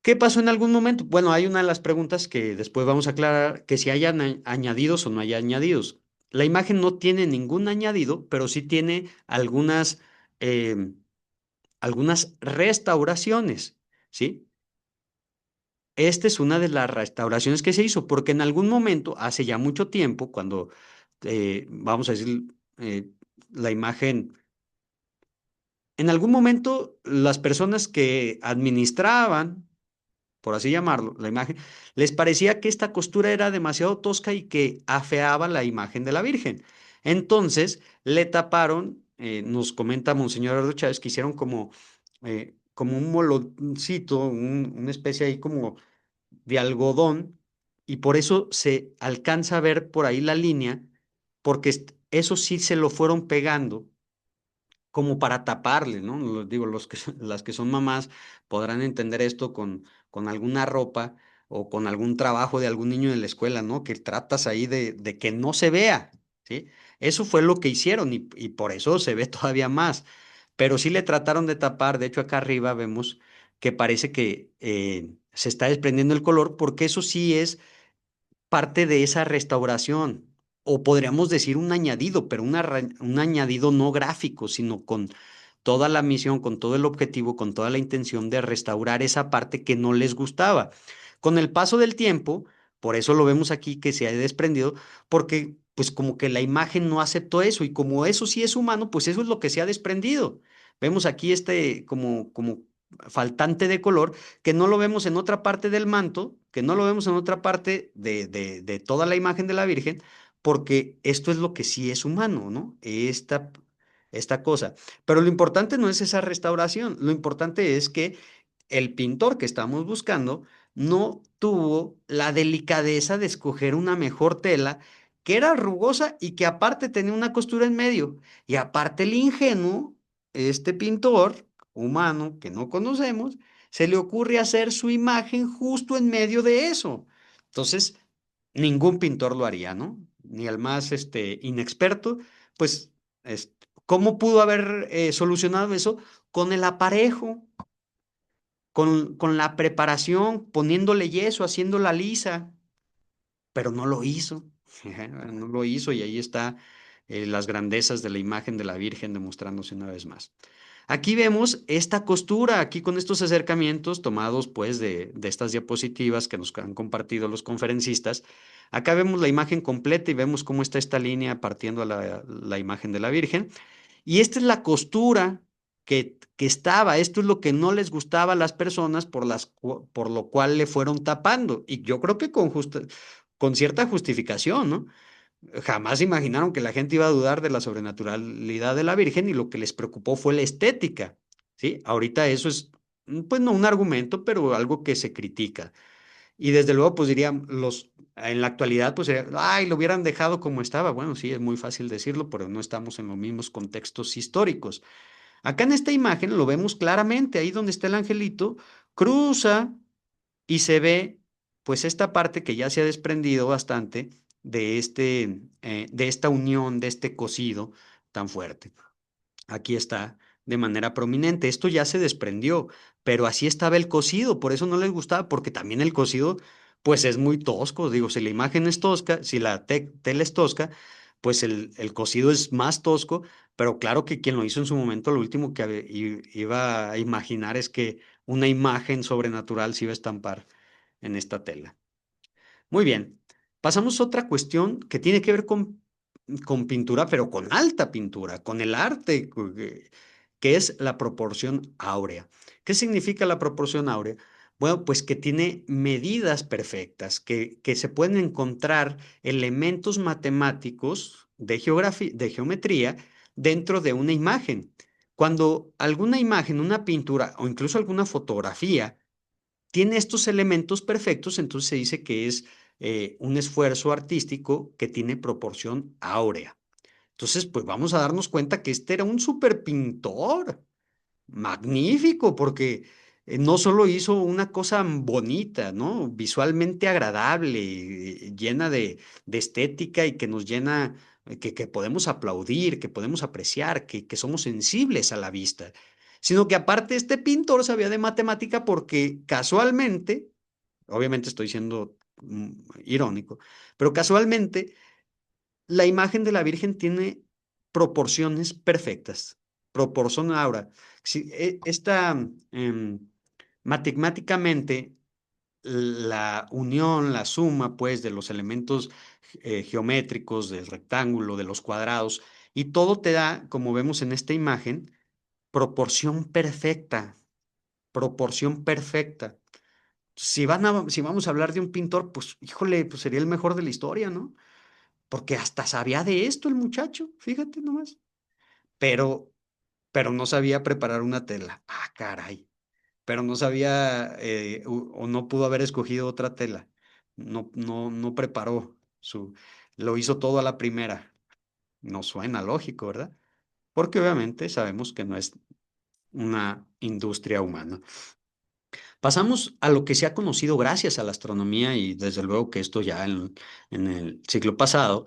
¿Qué pasó en algún momento? Bueno, hay una de las preguntas que después vamos a aclarar, que si hay añadidos o no hay añadidos. La imagen no tiene ningún añadido, pero sí tiene algunas restauraciones, ¿sí? Esta es una de las restauraciones que se hizo, porque en algún momento, hace ya mucho tiempo, cuando, vamos a decir, eh, la imagen, en algún momento las personas que administraban, por así llamarlo, la imagen, les parecía que esta costura era demasiado tosca y que afeaba la imagen de la Virgen. Entonces le taparon, nos comenta Monseñor Eduardo Chávez, que hicieron como un moloncito, una especie ahí como de algodón, y por eso se alcanza a ver por ahí la línea, porque eso sí se lo fueron pegando como para taparle, ¿no? Digo, las que son mamás podrán entender esto con alguna ropa o con algún trabajo de algún niño en la escuela, ¿no? Que tratas ahí de que no se vea, ¿sí? Eso fue lo que hicieron y por eso se ve todavía más. Pero sí le trataron de tapar, de hecho acá arriba vemos que parece que se está desprendiendo el color, porque eso sí es parte de esa restauración, o podríamos decir un añadido, pero un añadido no gráfico, sino con toda la misión, con todo el objetivo, con toda la intención de restaurar esa parte que no les gustaba. Con el paso del tiempo, por eso lo vemos aquí que se ha desprendido, porque pues como que la imagen no aceptó eso y como eso sí es humano, pues eso es lo que se ha desprendido. Vemos aquí como faltante de color que no lo vemos en otra parte del manto, que no lo vemos en otra parte de toda la imagen de la Virgen, porque esto es lo que sí es humano, ¿no? Esta cosa. Pero lo importante no es esa restauración, lo importante es que el pintor que estamos buscando no tuvo la delicadeza de escoger una mejor tela que era rugosa y que aparte tenía una costura en medio. Y aparte el ingenuo, este pintor humano que no conocemos, se le ocurre hacer su imagen justo en medio de eso. Entonces, ningún pintor lo haría, ¿no? Ni el más inexperto, pues, ¿cómo pudo haber solucionado eso? Con el aparejo, con la preparación, poniéndole yeso, haciéndola lisa, pero no lo hizo. No lo hizo y ahí está. las grandezas de la imagen de la Virgen demostrándose una vez más. Aquí vemos esta costura, aquí con estos acercamientos tomados pues de estas diapositivas que nos han compartido los conferencistas. Acá vemos la imagen completa y vemos cómo está esta línea partiendo a la imagen de la Virgen. Y esta es la costura que estaba, esto es lo que no les gustaba a las personas por lo cual le fueron tapando. Y yo creo que con cierta justificación, ¿no? Jamás imaginaron que la gente iba a dudar de la sobrenaturalidad de la Virgen y lo que les preocupó fue la estética, ¿sí? Ahorita eso es, pues no un argumento, pero algo que se critica. Y desde luego, pues dirían, en la actualidad, pues, ay, lo hubieran dejado como estaba. Bueno, sí, es muy fácil decirlo, pero no estamos en los mismos contextos históricos. Acá en esta imagen lo vemos claramente, ahí donde está el angelito, cruza y se ve pues esta parte que ya se ha desprendido bastante de esta unión, de este cosido tan fuerte. Aquí está de manera prominente. Esto ya se desprendió, pero así estaba el cosido, por eso no les gustaba, porque también el cosido pues es muy tosco. Digo, si la imagen es tosca, si la tela es tosca, pues el cosido es más tosco, pero claro que quien lo hizo en su momento, lo último que iba a imaginar es que una imagen sobrenatural se iba a estampar en esta tela. Muy bien. Pasamos a otra cuestión que tiene que ver con pintura, pero con alta pintura, con el arte, que es la proporción áurea. ¿Qué significa la proporción áurea? Bueno, pues que tiene medidas perfectas, que se pueden encontrar elementos matemáticos de geometría dentro de una imagen. Cuando alguna imagen, una pintura o incluso alguna fotografía tiene estos elementos perfectos, entonces se dice que es un esfuerzo artístico que tiene proporción áurea. Entonces, pues vamos a darnos cuenta que este era un super pintor, magnífico, porque no solo hizo una cosa bonita, ¿no? Visualmente agradable, llena de estética y que nos llena, que podemos aplaudir, que podemos apreciar, que somos sensibles a la vista, sino que aparte este pintor sabía de matemática porque casualmente, obviamente estoy siendo irónico, pero casualmente la imagen de la Virgen tiene proporciones perfectas, proporción ahora. Si, esta, matemáticamente, la unión, la suma, pues, de los elementos geométricos, del rectángulo, de los cuadrados, y todo te da, como vemos en esta imagen, proporción perfecta, proporción perfecta. Si vamos a hablar de un pintor, pues, híjole, pues sería el mejor de la historia, ¿no? Porque hasta sabía de esto el muchacho, fíjate nomás. Pero, pero no sabía preparar una tela. Ah, caray. Pero no sabía o no pudo haber escogido otra tela. No preparó lo hizo todo a la primera. No suena lógico, ¿verdad? Porque obviamente sabemos que no es una industria humana. Pasamos a lo que se ha conocido gracias a la astronomía y desde luego que esto ya en el siglo pasado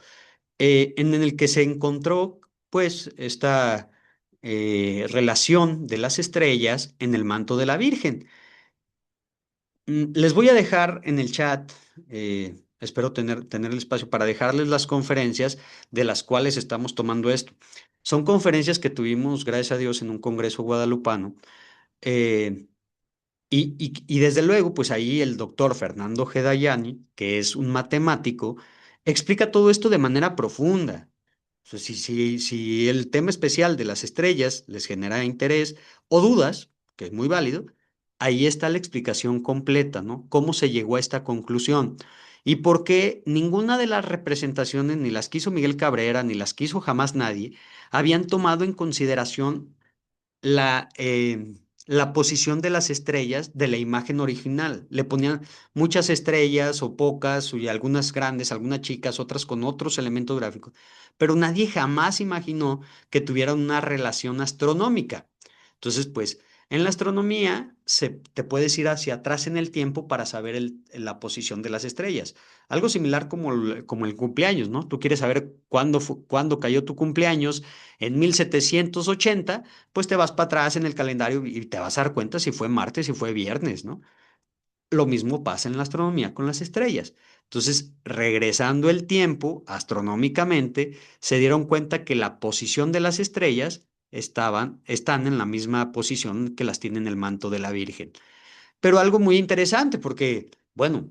en el que se encontró pues esta relación de las estrellas en el manto de la Virgen. Les voy a dejar en el chat, espero tener el espacio para dejarles las conferencias de las cuales estamos tomando esto. Son conferencias que tuvimos, gracias a Dios, en un congreso guadalupano. eh, y desde luego, pues ahí el doctor Fernando Gedayani, que es un matemático, explica todo esto de manera profunda. O sea, si el tema especial de las estrellas les genera interés o dudas, que es muy válido, ahí está la explicación completa, ¿no? Cómo se llegó a esta conclusión y por qué ninguna de las representaciones, ni las que hizo Miguel Cabrera, ni las que hizo jamás nadie, habían tomado en consideración la, eh, la posición de las estrellas de la imagen original. Le ponían muchas estrellas o pocas, y algunas grandes, algunas chicas, otras con otros elementos gráficos, pero nadie jamás imaginó que tuvieran una relación astronómica. Entonces, pues, en la astronomía te puedes ir hacia atrás en el tiempo para saber la posición de las estrellas. Algo similar como el cumpleaños, ¿no? Tú quieres saber cuándo cayó tu cumpleaños en 1780, pues te vas para atrás en el calendario y te vas a dar cuenta si fue martes, si fue viernes, ¿no? Lo mismo pasa en la astronomía con las estrellas. Entonces, regresando el tiempo astronómicamente, se dieron cuenta que la posición de las estrellas están en la misma posición que las tiene en el manto de la Virgen. Pero algo muy interesante porque, bueno,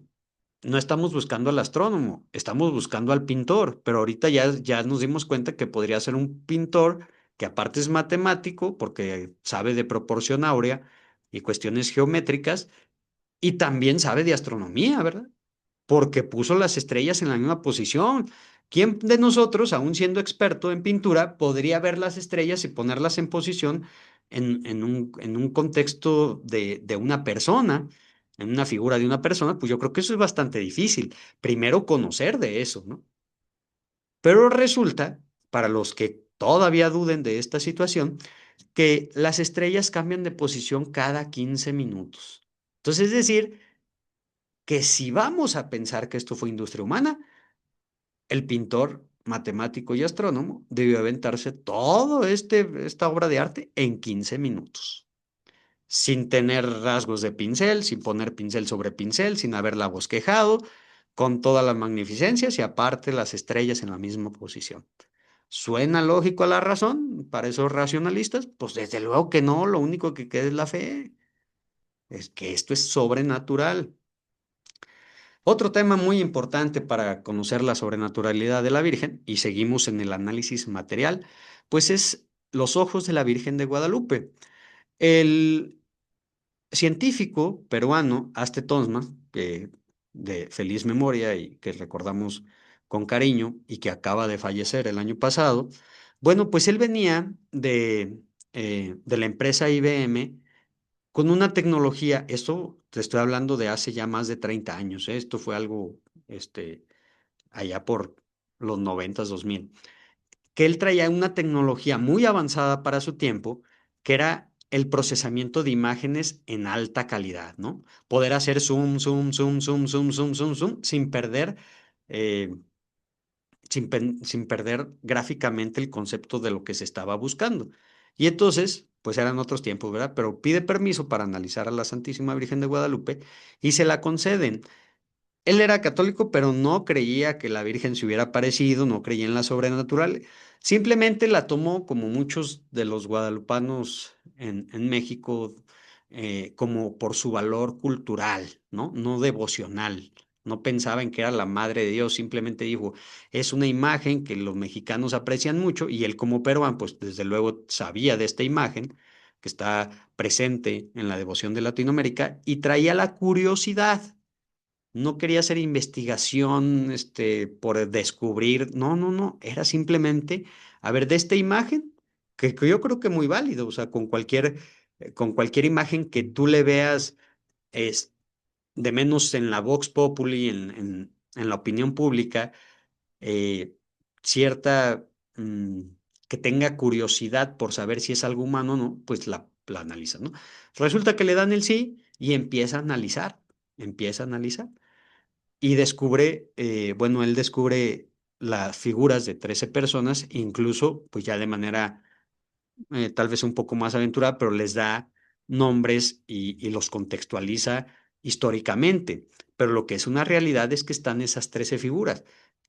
no estamos buscando al astrónomo, estamos buscando al pintor, pero ahorita ya nos dimos cuenta que podría ser un pintor que aparte es matemático porque sabe de proporción áurea y cuestiones geométricas y también sabe de astronomía, ¿verdad? Porque puso las estrellas en la misma posición. ¿Quién de nosotros, aún siendo experto en pintura, podría ver las estrellas y ponerlas en posición en un contexto de una persona, en una figura de una persona? Pues yo creo que eso es bastante difícil. Primero conocer de eso, ¿no? Pero resulta, para los que todavía duden de esta situación, que las estrellas cambian de posición cada 15 minutos. Entonces, es decir, que si vamos a pensar que esto fue industria humana, el pintor, matemático y astrónomo debió aventarse toda esta obra de arte en 15 minutos, sin tener rasgos de pincel, sin poner pincel sobre pincel, sin haberla bosquejado, con todas las magnificencias y aparte las estrellas en la misma posición. ¿Suena lógico a la razón para esos racionalistas? Pues desde luego que no, lo único que queda es la fe, es que esto es sobrenatural. Otro tema muy importante para conocer la sobrenaturalidad de la Virgen, y seguimos en el análisis material, pues es los ojos de la Virgen de Guadalupe. El científico peruano Aste Tonsman, que de feliz memoria y que recordamos con cariño y que acaba de fallecer el año pasado, bueno, pues él venía de la empresa IBM con una tecnología, esto te estoy hablando de hace ya más de 30 años, ¿eh? Esto fue algo, allá por los 90, 2000, que él traía una tecnología muy avanzada para su tiempo, que era el procesamiento de imágenes en alta calidad, ¿no? Poder hacer zoom, zoom, zoom, zoom, zoom, zoom, zoom, zoom, eh, sin perder gráficamente el concepto de lo que se estaba buscando. Y entonces, pues eran otros tiempos, ¿verdad? Pero pide permiso para analizar a la Santísima Virgen de Guadalupe y se la conceden. Él era católico, pero no creía que la Virgen se hubiera aparecido, no creía en la sobrenatural. Simplemente la tomó, como muchos de los guadalupanos en México, como por su valor cultural, ¿no? No devocional. No pensaba en que era la madre de Dios, simplemente dijo, es una imagen que los mexicanos aprecian mucho y él como peruano, pues desde luego sabía de esta imagen que está presente en la devoción de Latinoamérica y traía la curiosidad. No quería hacer investigación, por descubrir. No, no, no. Era simplemente, a ver, de esta imagen, que yo creo que muy válido. O sea, con cualquier imagen que tú le veas, es, de menos en la Vox Populi, en la opinión pública, eh, cierta, que tenga curiosidad por saber si es algo humano o no, pues la analiza, ¿no? Resulta que le dan el sí y empieza a analizar y descubre, bueno, él descubre las figuras de 13 personas, incluso, pues ya de manera tal vez un poco más aventurada, pero les da nombres y los contextualiza históricamente. Pero lo que es una realidad es que están esas 13 figuras.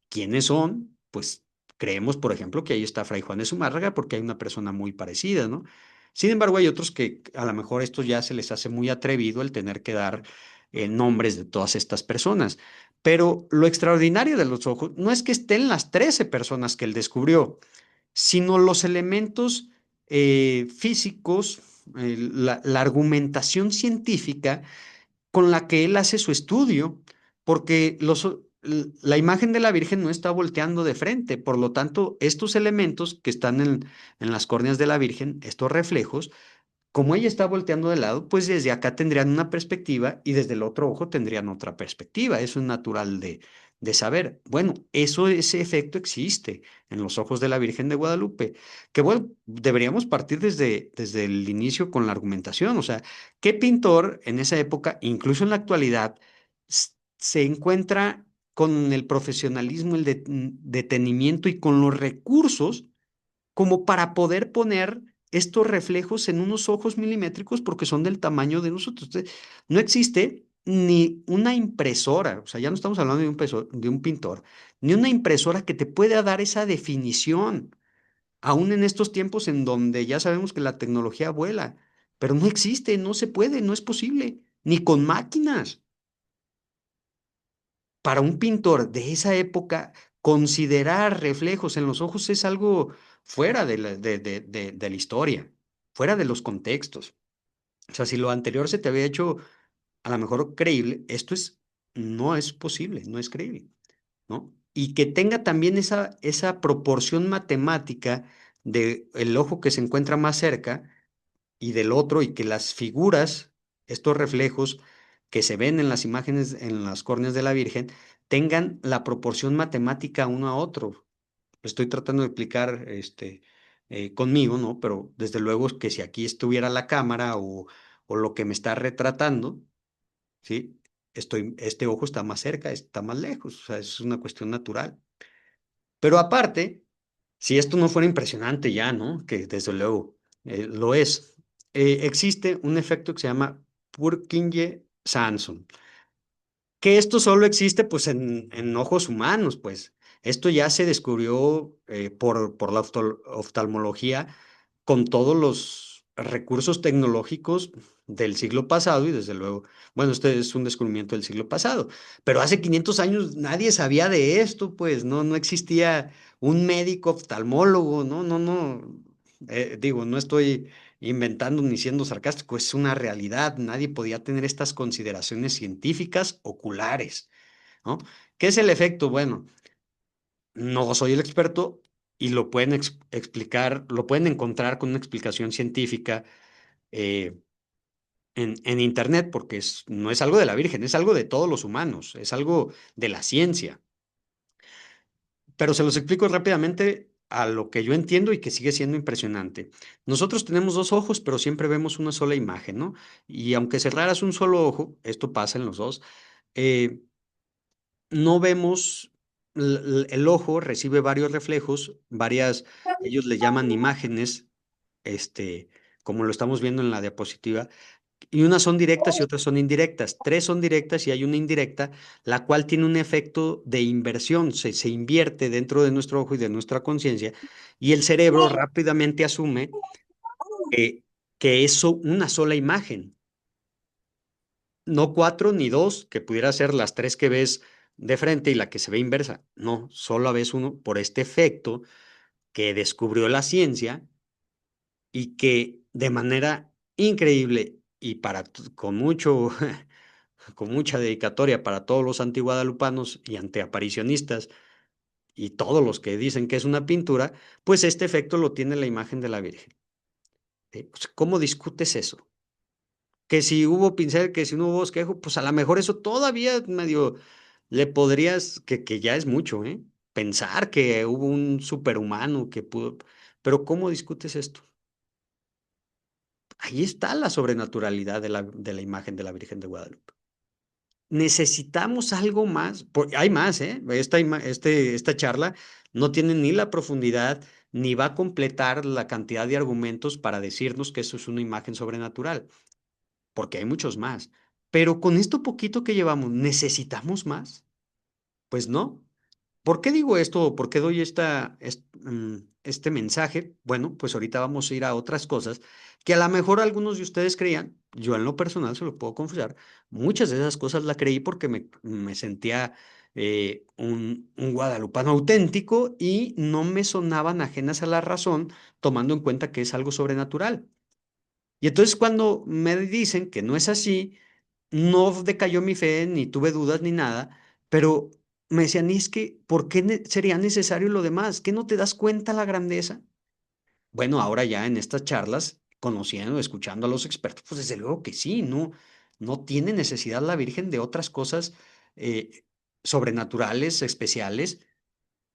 ¿Quiénes son? Pues creemos, por ejemplo, que ahí está Fray Juan de Zumárraga porque hay una persona muy parecida, ¿no? Sin embargo, hay otros que a lo mejor esto ya se les hace muy atrevido el tener que dar nombres de todas estas personas. Pero lo extraordinario de los ojos no es que estén las 13 personas que él descubrió, sino los elementos físicos, la argumentación científica con la que él hace su estudio, porque la imagen de la Virgen no está volteando de frente, por lo tanto, estos elementos que están en las córneas de la Virgen, estos reflejos, como ella está volteando de lado, pues desde acá tendrían una perspectiva y desde el otro ojo tendrían otra perspectiva. Eso es natural de saber. Bueno, ese efecto existe en los ojos de la Virgen de Guadalupe, que bueno, deberíamos partir desde el inicio con la argumentación. O sea, ¿qué pintor en esa época, incluso en la actualidad, se encuentra con el profesionalismo, el detenimiento y con los recursos como para poder poner estos reflejos en unos ojos milimétricos porque son del tamaño de nosotros? Entonces, no existe, ni una impresora, o sea, ya no estamos hablando de de un pintor, ni una impresora que te pueda dar esa definición, aún en estos tiempos en donde ya sabemos que la tecnología vuela, pero no existe, no se puede, no es posible, ni con máquinas. Para un pintor de esa época, considerar reflejos en los ojos es algo fuera de la historia, fuera de los contextos. O sea, si lo anterior se te había hecho a lo mejor creíble, no es posible, no es creíble, ¿no? Y que tenga también esa proporción matemática de el ojo que se encuentra más cerca y del otro, y que las figuras, estos reflejos que se ven en las imágenes, en las córneas de la Virgen, tengan la proporción matemática uno a otro. Lo estoy tratando de explicar conmigo, ¿no? Pero desde luego es que si aquí estuviera la cámara o lo que me está retratando, ¿sí? Este ojo está más cerca, está más lejos, o sea, es una cuestión natural. Pero aparte, si esto no fuera impresionante ya, ¿no? Que desde luego lo es, existe un efecto que se llama Purkinje-Sanson, que esto solo existe pues en ojos humanos, pues. Esto ya se descubrió por la oftalmología con todos los recursos tecnológicos del siglo pasado y desde luego, bueno, este es un descubrimiento del siglo pasado, pero hace 500 años nadie sabía de esto, pues no existía un médico oftalmólogo, no, digo, no estoy inventando ni siendo sarcástico, es una realidad, nadie podía tener estas consideraciones científicas oculares, ¿no? ¿Qué es el efecto? Bueno, no soy el experto y lo pueden explicar, lo pueden encontrar con una explicación científica eh, en Internet, porque no es algo de la Virgen, es algo de todos los humanos, es algo de la ciencia. Pero se los explico rápidamente a lo que yo entiendo y que sigue siendo impresionante. Nosotros tenemos dos ojos, pero siempre vemos una sola imagen, ¿no? Y aunque cerraras un solo ojo, esto pasa en los dos, eh, no vemos, el ojo recibe varios reflejos, ellos le llaman imágenes, este, como lo estamos viendo en la diapositiva, y unas son directas y otras son indirectas. Tres son directas y hay una indirecta, la cual tiene un efecto de inversión, se invierte dentro de nuestro ojo y de nuestra conciencia, y el cerebro rápidamente asume que, que es una sola imagen, no cuatro ni dos, que pudiera ser las tres que ves de frente y la que se ve inversa. No, solo ves uno por este efecto que descubrió la ciencia y que de manera increíble y con mucho, con mucha dedicatoria para todos los antiguadalupanos y antiaparicionistas y todos los que dicen que es una pintura, pues este efecto lo tiene la imagen de la Virgen. O sea, ¿cómo discutes eso? Que si hubo pincel, que si no hubo bosquejo, pues a lo mejor eso todavía medio le podrías, que ya es mucho, ¿eh? Pensar que hubo un superhumano que pudo, pero ¿cómo discutes esto? Ahí está la sobrenaturalidad de la imagen de la Virgen de Guadalupe. Necesitamos algo más, hay más, ¿eh? Esta charla no tiene ni la profundidad ni va a completar la cantidad de argumentos para decirnos que eso es una imagen sobrenatural, porque hay muchos más. Pero con esto poquito que llevamos, ¿necesitamos más? Pues no. ¿Por qué digo esto? ¿Por qué doy este mensaje? Bueno, pues ahorita vamos a ir a otras cosas que a lo mejor algunos de ustedes creían, yo en lo personal se lo puedo confesar, muchas de esas cosas las creí porque me sentía un guadalupano auténtico y no me sonaban ajenas a la razón, tomando en cuenta que es algo sobrenatural. Y entonces cuando me dicen que no es así, no decayó mi fe, ni tuve dudas ni nada, pero me decían, ¿y es que por qué sería necesario lo demás? ¿Qué no te das cuenta la grandeza? Bueno, ahora ya en estas charlas, conociendo, escuchando a los expertos, pues desde luego que sí, no tiene necesidad la Virgen de otras cosas eh, sobrenaturales, especiales,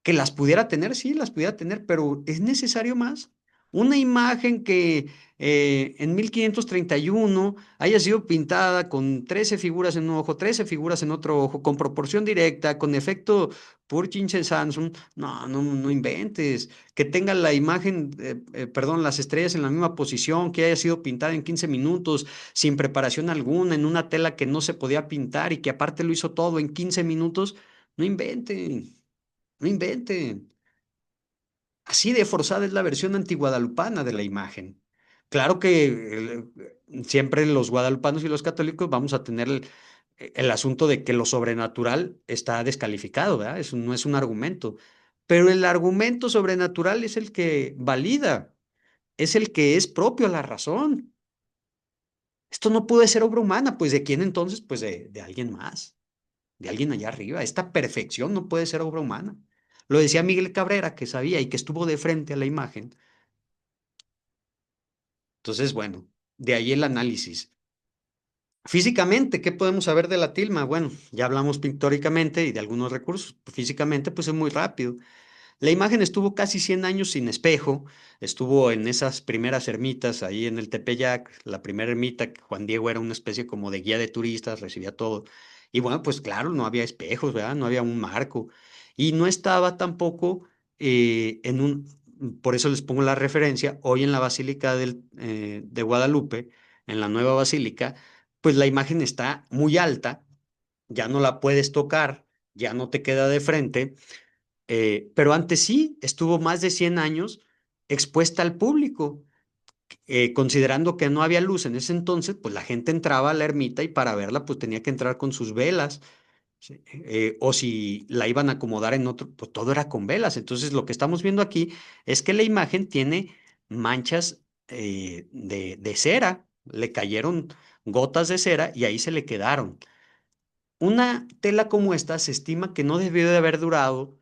que las pudiera tener, sí, las pudiera tener, pero ¿es necesario más? Una imagen que en 1531 haya sido pintada con 13 figuras en un ojo, 13 figuras en otro ojo, con proporción directa, con efecto Purkinje-Sanson, no inventes. Que tenga la imagen, perdón, las estrellas en la misma posición, que haya sido pintada en 15 minutos, sin preparación alguna, en una tela que no se podía pintar y que aparte lo hizo todo en 15 minutos. No inventen, no inventen. Así de forzada es la versión antiguadalupana de la imagen. Claro que siempre los guadalupanos y los católicos vamos a tener el asunto de que lo sobrenatural está descalificado, ¿verdad? Eso no es un argumento. Pero el argumento sobrenatural es el que valida, es el que es propio a la razón. Esto no puede ser obra humana, pues ¿de quién entonces? Pues de alguien más, de alguien allá arriba. Esta perfección no puede ser obra humana. Lo decía Miguel Cabrera, que sabía y que estuvo de frente a la imagen. Entonces, bueno, de ahí el análisis. Físicamente, ¿qué podemos saber de la tilma? Bueno, ya hablamos pictóricamente y de algunos recursos. Físicamente, pues es muy rápido. La imagen estuvo casi 100 años sin espejo, estuvo en esas primeras ermitas ahí en el Tepeyac, la primera ermita, que Juan Diego era una especie como de guía de turistas, recibía todo. Y bueno, pues claro, no había espejos, ¿verdad? No había un marco. Y no estaba tampoco por eso les pongo la referencia, hoy en la Basílica de Guadalupe, en la nueva basílica, pues la imagen está muy alta, ya no la puedes tocar, ya no te queda de frente, pero antes sí, estuvo más de 100 años expuesta al público, considerando que no había luz en ese entonces, pues la gente entraba a la ermita y para verla pues tenía que entrar con sus velas, ¿sí? O si la iban a acomodar en otro, pues todo era con velas. Entonces lo que estamos viendo aquí es que la imagen tiene manchas de cera, le cayeron gotas de cera y ahí se le quedaron. Una tela como esta se estima que no debió de haber durado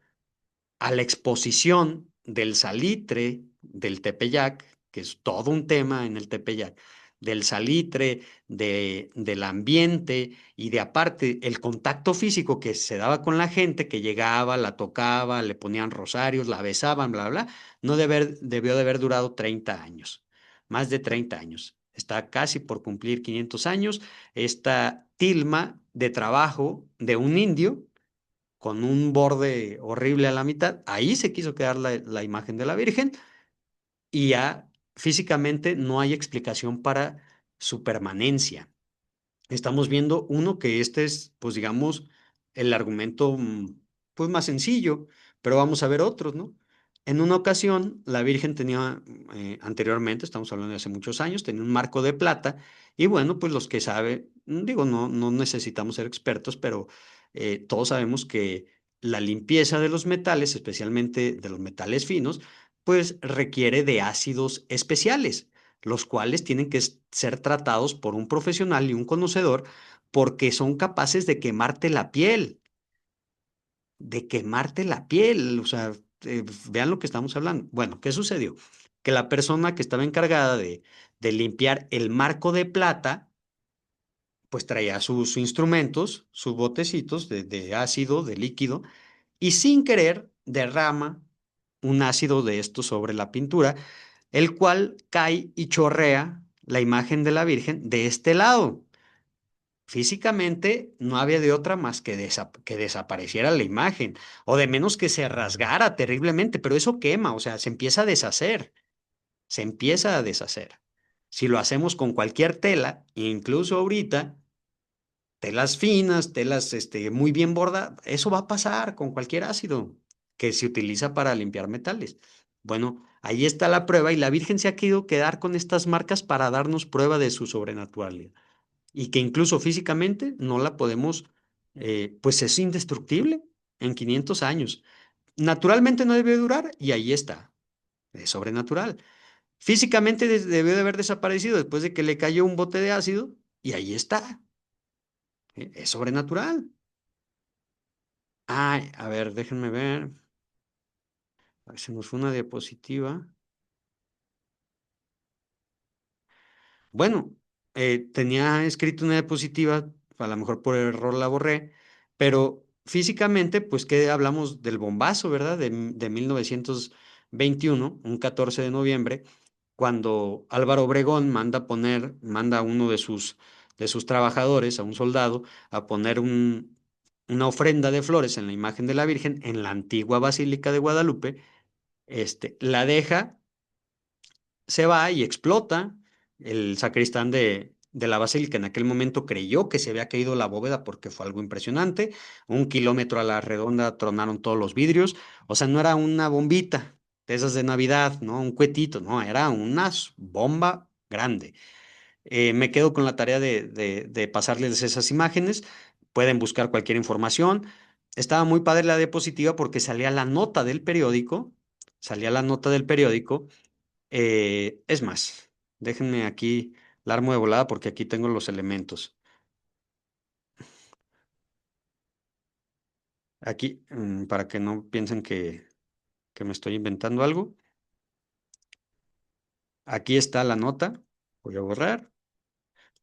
a la exposición del salitre del Tepeyac, que es todo un tema en el Tepeyac, del salitre, del ambiente y de aparte el contacto físico que se daba con la gente que llegaba, la tocaba, le ponían rosarios, la besaban, bla, bla, no debió de haber durado 30 años, más de 30 años. Está casi por cumplir 500 años esta tilma de trabajo de un indio con un borde horrible a la mitad. Ahí se quiso quedar la imagen de la Virgen y ya físicamente no hay explicación para su permanencia. Estamos viendo uno que este es, pues digamos, el argumento pues más sencillo, pero vamos a ver otros, ¿no? En una ocasión, la Virgen tenía, anteriormente, estamos hablando de hace muchos años, tenía un marco de plata y bueno, pues los que saben, digo, no necesitamos ser expertos, pero todos sabemos que la limpieza de los metales, especialmente de los metales finos, pues requiere de ácidos especiales los cuales tienen que ser tratados por un profesional y un conocedor porque son capaces de quemarte la piel, o sea, vean lo que estamos hablando. Bueno, ¿qué sucedió? Que la persona que estaba encargada de limpiar el marco de plata, pues traía sus instrumentos, sus botecitos de ácido, de líquido, y sin querer derrama un ácido de esto sobre la pintura, el cual cae y chorrea la imagen de la Virgen de este lado. Físicamente no había de otra más que desapareciera la imagen, o de menos que se rasgara terriblemente, pero eso quema, o sea, se empieza a deshacer, se empieza a deshacer. Si lo hacemos con cualquier tela, incluso ahorita, telas finas, telas muy bien bordadas, eso va a pasar con cualquier ácido que se utiliza para limpiar metales. Bueno, ahí está la prueba y la Virgen se ha querido quedar con estas marcas para darnos prueba de su sobrenaturalidad y que incluso físicamente no la podemos, pues es indestructible en 500 años. Naturalmente no debe durar y ahí está, es sobrenatural. Físicamente debió de haber desaparecido después de que le cayó un bote de ácido y ahí está, es sobrenatural. Ay, a ver, déjenme ver. Ay, se nos fue una diapositiva. Bueno, tenía escrito una diapositiva, a lo mejor por error la borré, pero físicamente, pues que hablamos del bombazo, ¿verdad? De 1900, 21, un 14 de noviembre, cuando Álvaro Obregón manda a uno de sus trabajadores, a un soldado, a poner una ofrenda de flores en la imagen de la Virgen en la antigua Basílica de Guadalupe. La deja, se va y explota. El sacristán de la basílica en aquel momento creyó que se había caído la bóveda porque fue algo impresionante. 1 kilómetro a la redonda tronaron todos los vidrios. O sea, no era una bombita de esas de Navidad, ¿no? Un cuetito, no, era una bomba grande. Me quedo con la tarea de pasarles esas imágenes. Pueden buscar cualquier información. Estaba muy padre la diapositiva porque salía la nota del periódico. Es más, déjenme aquí la armo de volada porque aquí tengo los elementos. Aquí, para que no piensen que me estoy inventando algo. Aquí está la nota. Voy a borrar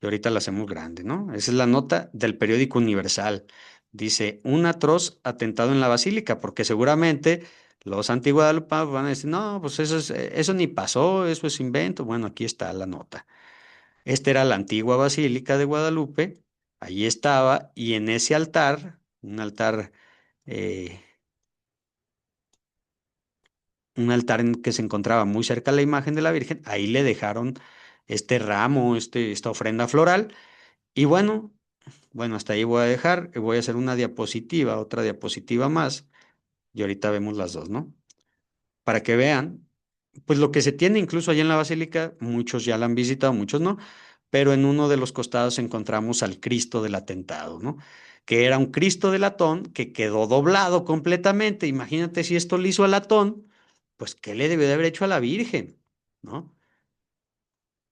y ahorita la hacemos grande, ¿no? Esa es la nota del periódico Universal. Dice, un atroz atentado en la basílica, porque seguramente los antiguadalupanos van a decir, no, pues eso ni pasó, eso es invento. Bueno, aquí está la nota. Esta era la antigua Basílica de Guadalupe, allí estaba, y en ese altar, eh, un altar en que se encontraba muy cerca de la imagen de la Virgen, ahí le dejaron este ramo, esta ofrenda floral, y bueno, hasta ahí voy a dejar, y voy a hacer una diapositiva, otra diapositiva más, y ahorita vemos las dos, ¿no? Para que vean, pues lo que se tiene incluso allá en la basílica, muchos ya la han visitado, muchos no, pero en uno de los costados encontramos al Cristo del Atentado, ¿no? Que era un Cristo de latón que quedó doblado completamente. Imagínate si esto le hizo a latón, pues ¿qué le debió de haber hecho a la Virgen? ¿No?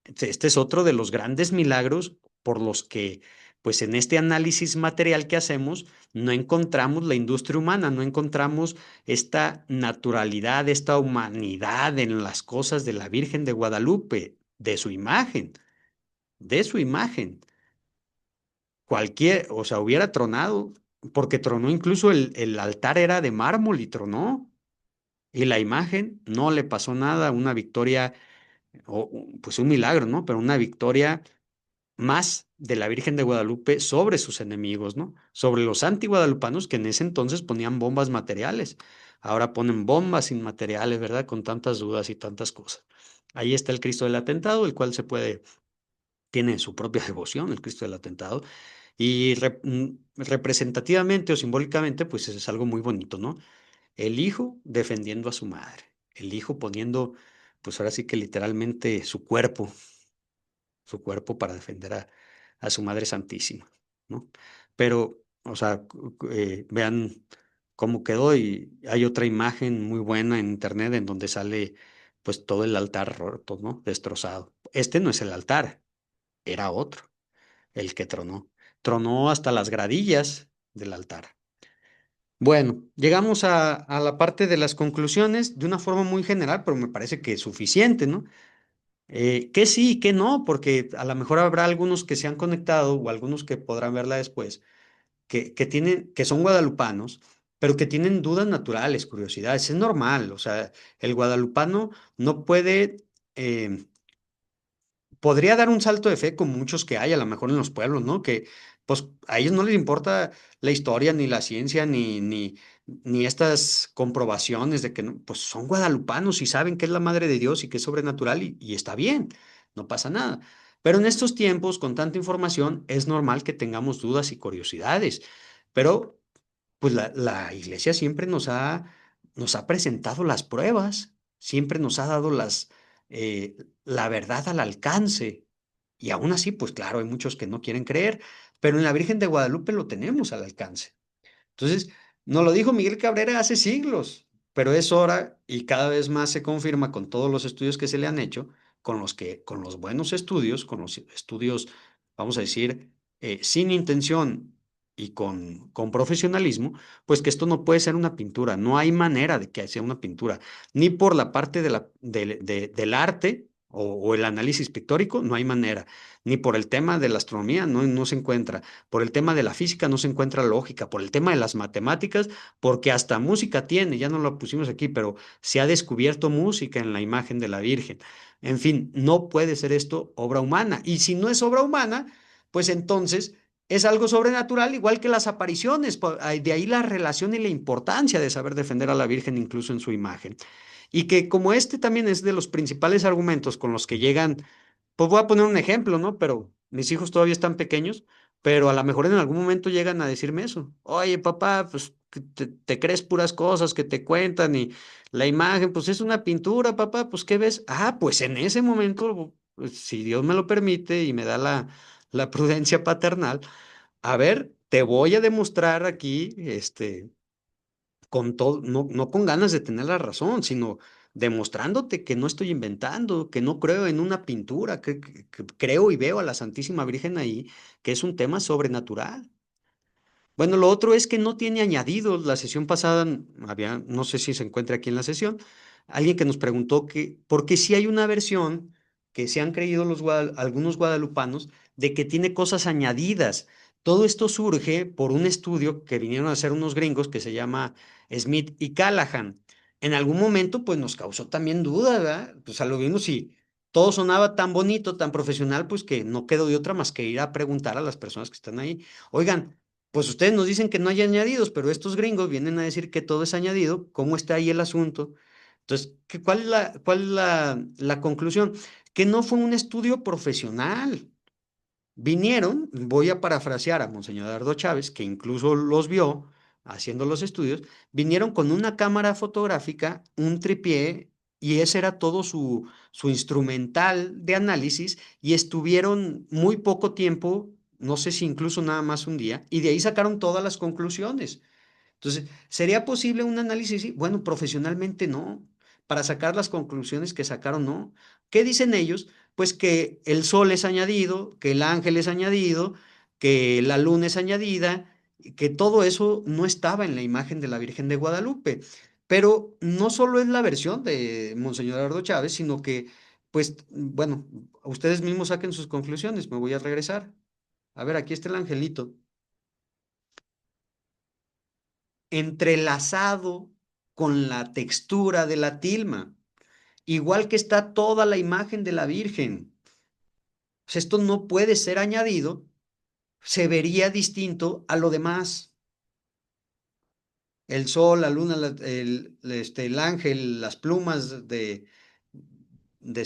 Este es otro de los grandes milagros por los que, pues en este análisis material que hacemos, no encontramos la industria humana, no encontramos esta naturalidad, esta humanidad en las cosas de la Virgen de Guadalupe, de su imagen. O sea, hubiera tronado, porque tronó incluso el altar era de mármol y tronó. Y la imagen no le pasó nada, una victoria, pues un milagro, ¿no? Pero una victoria más de la Virgen de Guadalupe sobre sus enemigos, ¿no? Sobre los antiguadalupanos que en ese entonces ponían bombas materiales. Ahora ponen bombas inmateriales, ¿verdad? Con tantas dudas y tantas cosas. Ahí está el Cristo del Atentado, el cual tiene su propia devoción, el Cristo del Atentado, y representativamente o simbólicamente, pues es algo muy bonito, ¿no? El hijo defendiendo a su madre, el hijo poniendo, pues ahora sí que literalmente su cuerpo para defender a su Madre Santísima, ¿no? Pero, o sea, vean cómo quedó y hay otra imagen muy buena en internet en donde sale pues todo el altar roto, ¿no? Destrozado. Este no es el altar, era otro, el que tronó. Tronó hasta las gradillas del altar. Bueno, llegamos a la parte de las conclusiones de una forma muy general, pero me parece que es suficiente, ¿no? Que sí y que no, porque a lo mejor habrá algunos que se han conectado o algunos que podrán verla después, que son guadalupanos, pero que tienen dudas naturales, curiosidades. Es normal, o sea, el guadalupano no puede, eh, podría dar un salto de fe como muchos que hay, a lo mejor en los pueblos, ¿no? Que pues a ellos no les importa la historia, ni la ciencia, ni estas comprobaciones de que pues son guadalupanos y saben que es la madre de Dios y que es sobrenatural y está bien, no pasa nada. Pero en estos tiempos, con tanta información, es normal que tengamos dudas y curiosidades. Pero pues la iglesia siempre nos ha presentado las pruebas, siempre nos ha dado la verdad al alcance. Y aún así, pues claro, hay muchos que no quieren creer, pero en la Virgen de Guadalupe lo tenemos al alcance. Entonces, nos lo dijo Miguel Cabrera hace siglos, pero es hora y cada vez más se confirma con todos los estudios que se le han hecho, con los buenos estudios, con los estudios, vamos a decir, sin intención y con profesionalismo, pues que esto no puede ser una pintura, no hay manera de que sea una pintura, ni por la parte del arte o el análisis pictórico, no hay manera. Ni por el tema de la astronomía, no se encuentra. Por el tema de la física, no se encuentra lógica. Por el tema de las matemáticas, porque hasta música tiene, ya no lo pusimos aquí, pero se ha descubierto música en la imagen de la Virgen. En fin, no puede ser esto obra humana. Y si no es obra humana, pues entonces es algo sobrenatural, igual que las apariciones. De ahí la relación y la importancia de saber defender a la Virgen incluso en su imagen. Y que como este también es de los principales argumentos con los que llegan, pues voy a poner un ejemplo, ¿no? Pero mis hijos todavía están pequeños, pero a lo mejor en algún momento llegan a decirme eso. Oye, papá, pues que te crees puras cosas que te cuentan y la imagen, pues es una pintura, papá, pues ¿qué ves? Ah, pues en ese momento, pues, si Dios me lo permite y me da la prudencia paternal, a ver, te voy a demostrar aquí, con todo, no con ganas de tener la razón, sino demostrándote que no estoy inventando, que no creo en una pintura, que creo y veo a la Santísima Virgen ahí, que es un tema sobrenatural. Bueno, lo otro es que no tiene añadidos. La sesión pasada había, no sé si se encuentra aquí en la sesión, alguien que nos preguntó que, porque si hay una versión que se han creído algunos guadalupanos de que tiene cosas añadidas. Todo esto surge por un estudio que vinieron a hacer unos gringos que se llama Smith y Callahan. En algún momento, pues nos causó también duda, ¿verdad? Pues a lo vimos y todo sonaba tan bonito, tan profesional, pues que no quedó de otra más que ir a preguntar a las personas que están ahí. Oigan, pues ustedes nos dicen que no hay añadidos, pero estos gringos vienen a decir que todo es añadido. ¿Cómo está ahí el asunto? Entonces, ¿cuál es la conclusión? Que no fue un estudio profesional. Vinieron, voy a parafrasear a Monseñor Dardo Chávez, que incluso los vio haciendo los estudios, vinieron con una cámara fotográfica, un tripié, y ese era todo su instrumental de análisis, y estuvieron muy poco tiempo, no sé si incluso nada más un día, y de ahí sacaron todas las conclusiones. Entonces, ¿sería posible un análisis? Sí. Bueno, profesionalmente no. Para sacar las conclusiones que sacaron, no. ¿Qué dicen ellos? Pues que el sol es añadido, que el ángel es añadido, que la luna es añadida, y que todo eso no estaba en la imagen de la Virgen de Guadalupe. Pero no solo es la versión de Monseñor Eduardo Chávez, sino que, pues, bueno, ustedes mismos saquen sus conclusiones. Me voy a regresar. A ver, aquí está el angelito. Entrelazado con la textura de la tilma, igual que está toda la imagen de la Virgen. Pues esto no puede ser añadido, se vería distinto a lo demás. El sol, la luna, el ángel, las plumas de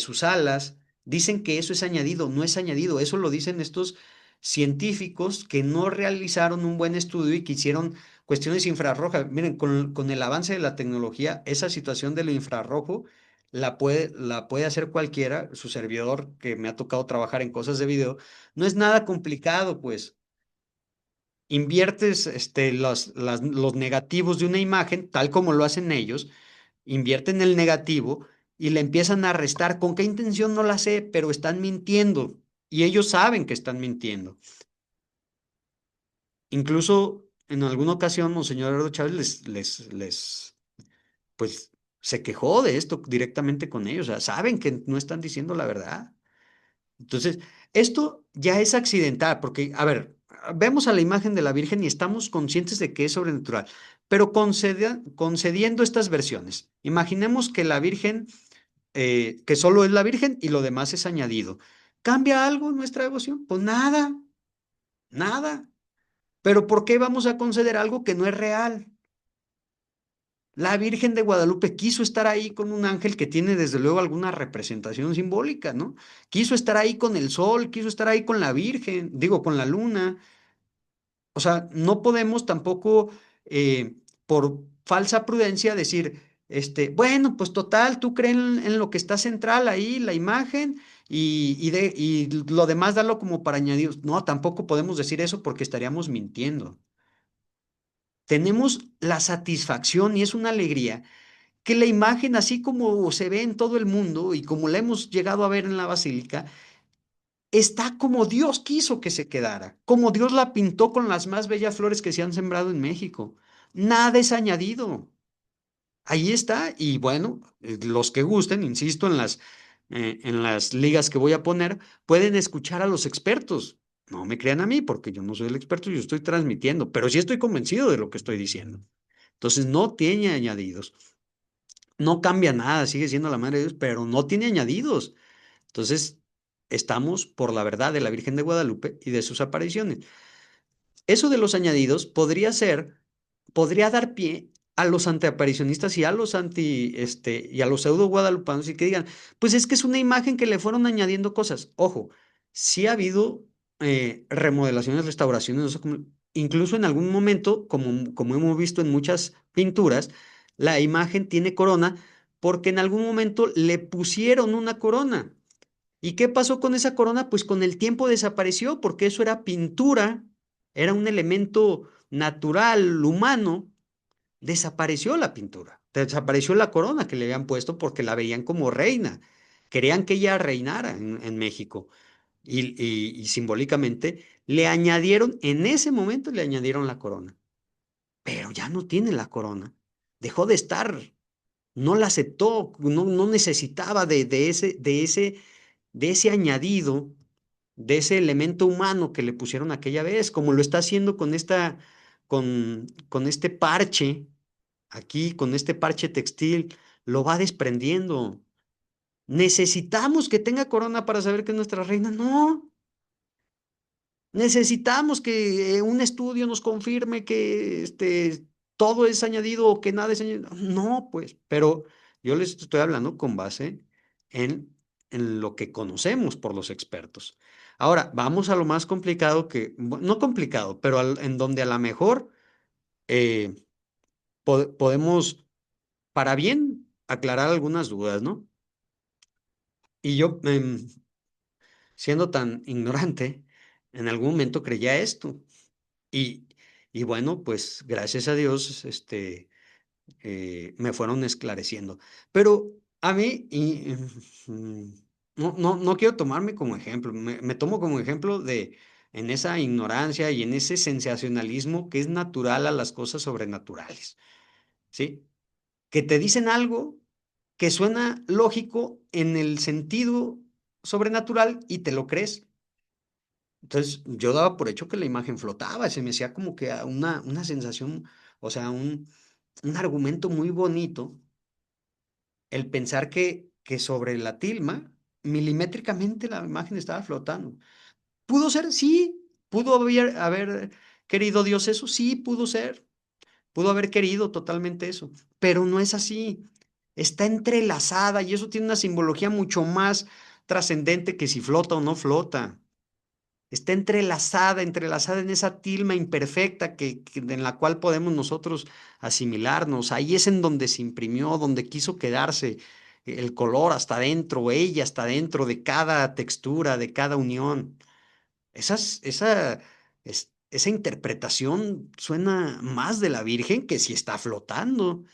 sus alas, dicen que eso es añadido, no es añadido, eso lo dicen estos científicos que no realizaron un buen estudio y que hicieron cuestiones infrarrojas. Miren, con el avance de la tecnología, esa situación de lo infrarrojo la puede hacer cualquiera, su servidor que me ha tocado trabajar en cosas de video, no es nada complicado, pues inviertes los negativos de una imagen, tal como lo hacen ellos, invierten el negativo y le empiezan a restar. ¿Con qué intención? No la sé, pero están mintiendo y ellos saben que están mintiendo. Incluso en alguna ocasión, Monseñor Eduardo Chávez pues, se quejó de esto directamente con ellos. O sea, saben que no están diciendo la verdad. Entonces, esto ya es accidental, porque, a ver, vemos a la imagen de la Virgen y estamos conscientes de que es sobrenatural, pero concediendo estas versiones, imaginemos que la Virgen, que solo es la Virgen y lo demás es añadido. ¿Cambia algo nuestra devoción? Pues nada, nada. Pero ¿por qué vamos a conceder algo que no es real? La Virgen de Guadalupe quiso estar ahí con un ángel que tiene desde luego alguna representación simbólica, ¿no? Quiso estar ahí con el sol, quiso estar ahí con la Virgen, digo, con la luna. O sea, no podemos tampoco, por falsa prudencia, decir, bueno, pues total, tú crees en lo que está central ahí, la imagen, y lo demás darlo como para añadir. No, tampoco podemos decir eso porque estaríamos mintiendo. Tenemos la satisfacción y es una alegría que la imagen, así como se ve en todo el mundo y como la hemos llegado a ver en la basílica, está como Dios quiso que se quedara, como Dios la pintó con las más bellas flores que se han sembrado en México. Nada es añadido. Ahí está, y bueno, los que gusten, insisto, en las ligas que voy a poner, pueden escuchar a los expertos. No me crean a mí porque yo no soy el experto, yo estoy transmitiendo, pero sí estoy convencido de lo que estoy diciendo. Entonces no tiene añadidos, no cambia nada, sigue siendo la madre de Dios, pero no tiene añadidos. Entonces estamos por la verdad de la Virgen de Guadalupe y de sus apariciones. Eso de los añadidos podría dar pie a los antiaparicionistas y a los y a los pseudo guadalupanos y que digan, pues es que es una imagen que le fueron añadiendo cosas. Ojo, sí ha habido remodelaciones, restauraciones, no sé incluso en algún momento, como hemos visto en muchas pinturas, la imagen tiene corona porque en algún momento le pusieron una corona. ¿Y qué pasó con esa corona? Pues con el tiempo desapareció porque eso era pintura, era un elemento natural, humano. Desapareció la pintura, desapareció la corona que le habían puesto porque la veían como reina. Querían que ella reinara en México y simbólicamente le añadieron, en ese momento le añadieron la corona, pero ya no tiene la corona, dejó de estar, no la aceptó, no necesitaba de ese añadido, de ese elemento humano que le pusieron aquella vez, como lo está haciendo con este parche, aquí, con este parche textil, lo va desprendiendo. ¿Necesitamos que tenga corona para saber que es nuestra reina? No. Necesitamos que un estudio nos confirme que todo es añadido o que nada es añadido. No, pues, pero yo les estoy hablando con base en, en lo que conocemos por los expertos. Ahora, vamos a lo más complicado no complicado, pero en donde a lo mejor eh, podemos, para bien, aclarar algunas dudas, ¿no? Y yo, siendo tan ignorante, en algún momento creía esto. Y, y bueno, pues gracias a Dios, me fueron esclareciendo. Pero a mí, no quiero tomarme como ejemplo, me tomo como ejemplo en esa ignorancia y en ese sensacionalismo que es natural a las cosas sobrenaturales, ¿sí? Que te dicen algo que suena lógico en el sentido sobrenatural y te lo crees. Entonces yo daba por hecho que la imagen flotaba, se me hacía como que una sensación, o sea, un argumento muy bonito el pensar que sobre la tilma, milimétricamente la imagen estaba flotando. ¿Pudo ser? Sí. ¿Pudo haber querido Dios eso? Sí, pudo ser. Pudo haber querido totalmente eso, pero no es así. Está entrelazada y eso tiene una simbología mucho más trascendente que si flota o no flota. Está entrelazada en esa tilma imperfecta en la cual podemos nosotros asimilarnos. Ahí es en donde se imprimió, donde quiso quedarse el color hasta adentro, ella hasta adentro de cada textura, de cada unión. Esa interpretación suena más de la Virgen que si está flotando.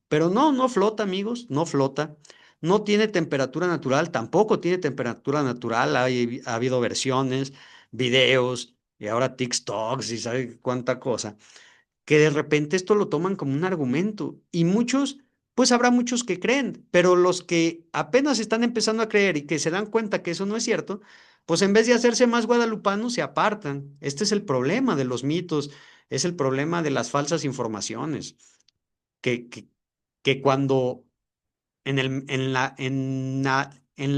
Pero no, no flota, amigos, no flota. No tiene temperatura natural, tampoco tiene temperatura natural. Ha habido versiones, videos y ahora TikToks y sabe cuánta cosa, que de repente esto lo toman como un argumento. Y muchos, pues habrá muchos que creen, pero los que apenas están empezando a creer y que se dan cuenta que eso no es cierto, pues en vez de hacerse más guadalupanos, se apartan. Este es el problema de los mitos, es el problema de las falsas informaciones que, que, que cuando en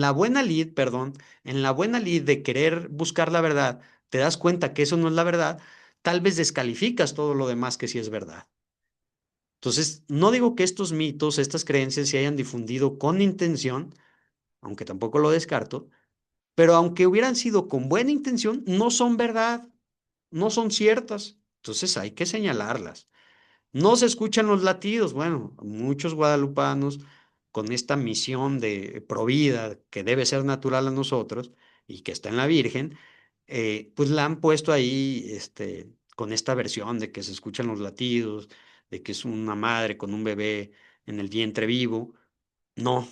la buena lid, perdón, en la buena lid de querer buscar la verdad, te das cuenta que eso no es la verdad, tal vez descalificas todo lo demás que sí es verdad. Entonces, no digo que estos mitos, estas creencias se hayan difundido con intención, aunque tampoco lo descarto, pero aunque hubieran sido con buena intención, no son verdad, no son ciertas. Entonces hay que señalarlas. No se escuchan los latidos. Bueno, muchos guadalupanos con esta misión de provida que debe ser natural a nosotros y que está en la Virgen, pues la han puesto ahí, con esta versión de que se escuchan los latidos, de que es una madre con un bebé en el vientre vivo. No,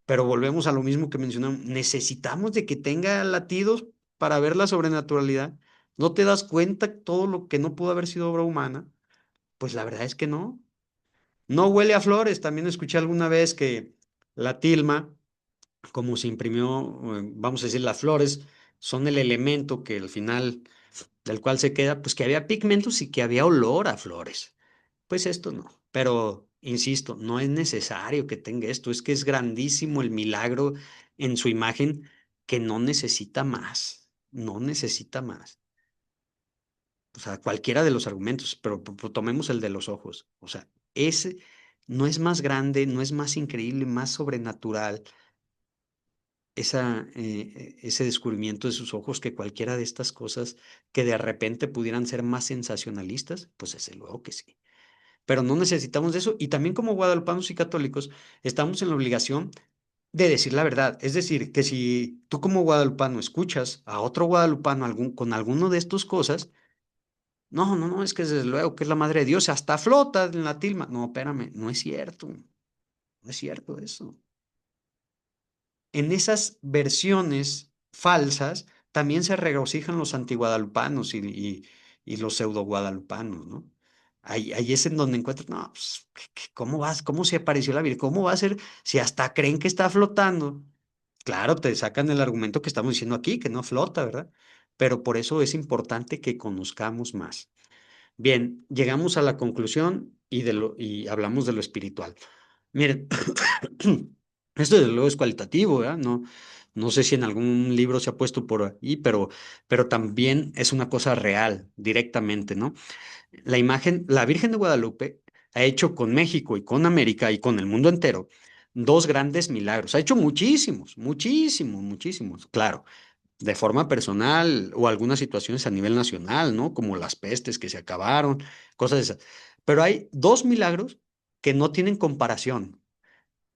pero volvemos a lo mismo que mencionamos. Necesitamos de que tenga latidos para ver la sobrenaturalidad. ¿No te das cuenta todo lo que no pudo haber sido obra humana? Pues la verdad es que no. No huele a flores. También escuché alguna vez que la tilma como se imprimió, vamos a decir, las flores son el elemento que al final del cual se queda, pues que había pigmentos y que había olor a flores. Pues esto no, pero insisto, no es necesario que tenga esto, es que es grandísimo el milagro en su imagen que no necesita más, no necesita más. O sea, cualquiera de los argumentos, pero, tomemos el de los ojos. O sea, ese no es más grande, no es más increíble, más sobrenatural ese descubrimiento de sus ojos que cualquiera de estas cosas que de repente pudieran ser más sensacionalistas, pues desde luego que sí. Pero no necesitamos de eso. Y también como guadalupanos y católicos estamos en la obligación de decir la verdad. Es decir, que si tú como guadalupano escuchas a otro guadalupano con alguno de estas cosas, no, no, no, es que desde luego que es la madre de Dios, hasta flota en la tilma. No, espérame, no es cierto, no es cierto eso. En esas versiones falsas también se regocijan los antiguadalupanos y los pseudo-guadalupanos, ¿no? Ahí es en donde encuentras, no, pues, ¿cómo vas? ¿Cómo se apareció la Virgen? ¿Cómo va a ser si hasta creen que está flotando? Claro, te sacan el argumento que estamos diciendo aquí, que no flota, ¿verdad? Pero por eso es importante que conozcamos más. Bien, llegamos a la conclusión y hablamos de lo espiritual. Miren, esto desde luego es cualitativo, ¿verdad? No, no sé si en algún libro se ha puesto por ahí, pero también es una cosa real, directamente, ¿no? La imagen, la Virgen de Guadalupe ha hecho con México y con América y con el mundo entero dos grandes milagros. Ha hecho muchísimos, muchísimos, muchísimos, claro, de forma personal o algunas situaciones a nivel nacional, ¿no? Como las pestes que se acabaron, cosas de esas. Pero hay dos milagros que no tienen comparación,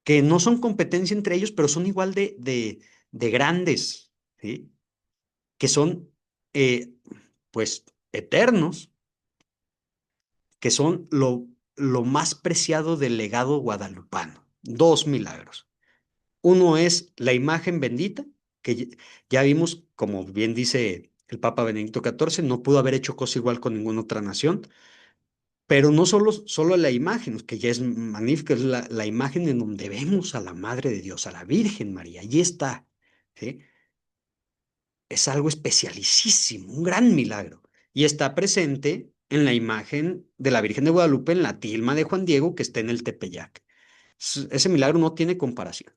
que no son competencia entre ellos, pero son igual de grandes, ¿sí? Que son, eh, pues, eternos, que son lo más preciado del legado guadalupano. Dos milagros. Uno es la imagen bendita, que ya vimos, como bien dice el Papa Benedicto XIV, no pudo haber hecho cosa igual con ninguna otra nación, pero no solo la imagen, que ya es magnífica, es la imagen en donde vemos a la Madre de Dios, a la Virgen María, allí está, ¿sí? Es algo especialísimo, un gran milagro. Y está presente en la imagen de la Virgen de Guadalupe, en la tilma de Juan Diego, que está en el Tepeyac. Ese milagro no tiene comparación.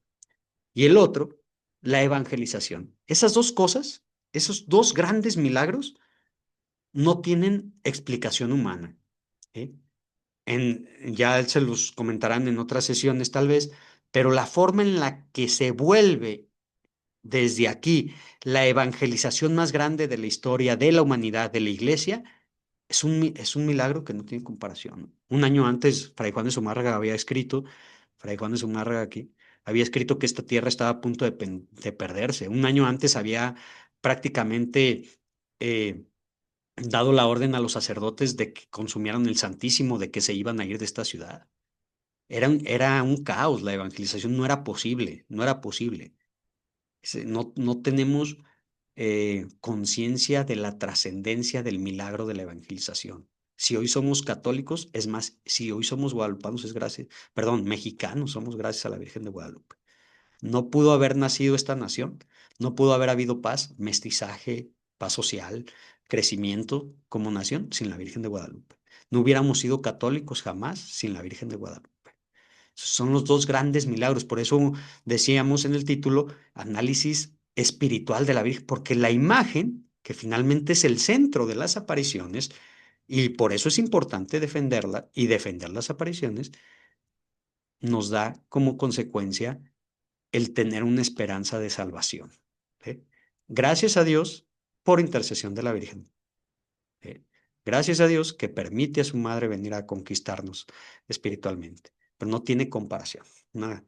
Y el otro, la evangelización. Esas dos cosas, esos dos grandes milagros, no tienen explicación humana, ¿sí? Ya se los comentarán en otras sesiones tal vez, pero la forma en la que se vuelve desde aquí la evangelización más grande de la historia de la humanidad, de la iglesia, es un milagro que no tiene comparación. Un año antes, Fray Juan de Zumárraga había escrito, Fray Juan de Zumárraga aquí, había escrito que esta tierra estaba a punto de perderse. Un año antes había prácticamente eh, dado la orden a los sacerdotes de que consumieran el Santísimo, de que se iban a ir de esta ciudad. Era un caos, la evangelización no era posible, no era posible. No, no tenemos conciencia de la trascendencia del milagro de la evangelización. Si hoy somos católicos, es más, si hoy somos guadalupanos, es gracias, perdón, mexicanos, somos gracias a la Virgen de Guadalupe. No pudo haber nacido esta nación, no pudo haber habido paz, mestizaje, paz social, crecimiento como nación sin la Virgen de Guadalupe. No hubiéramos sido católicos jamás sin la Virgen de Guadalupe. Son los dos grandes milagros. Por eso decíamos en el título, análisis espiritual de la Virgen, porque la imagen, que finalmente es el centro de las apariciones, y por eso es importante defenderla y defender las apariciones, nos da como consecuencia el tener una esperanza de salvación. ¿Sí? Gracias a Dios por intercesión de la Virgen. ¿Sí? Gracias a Dios que permite a su madre venir a conquistarnos espiritualmente, pero no tiene comparación. Una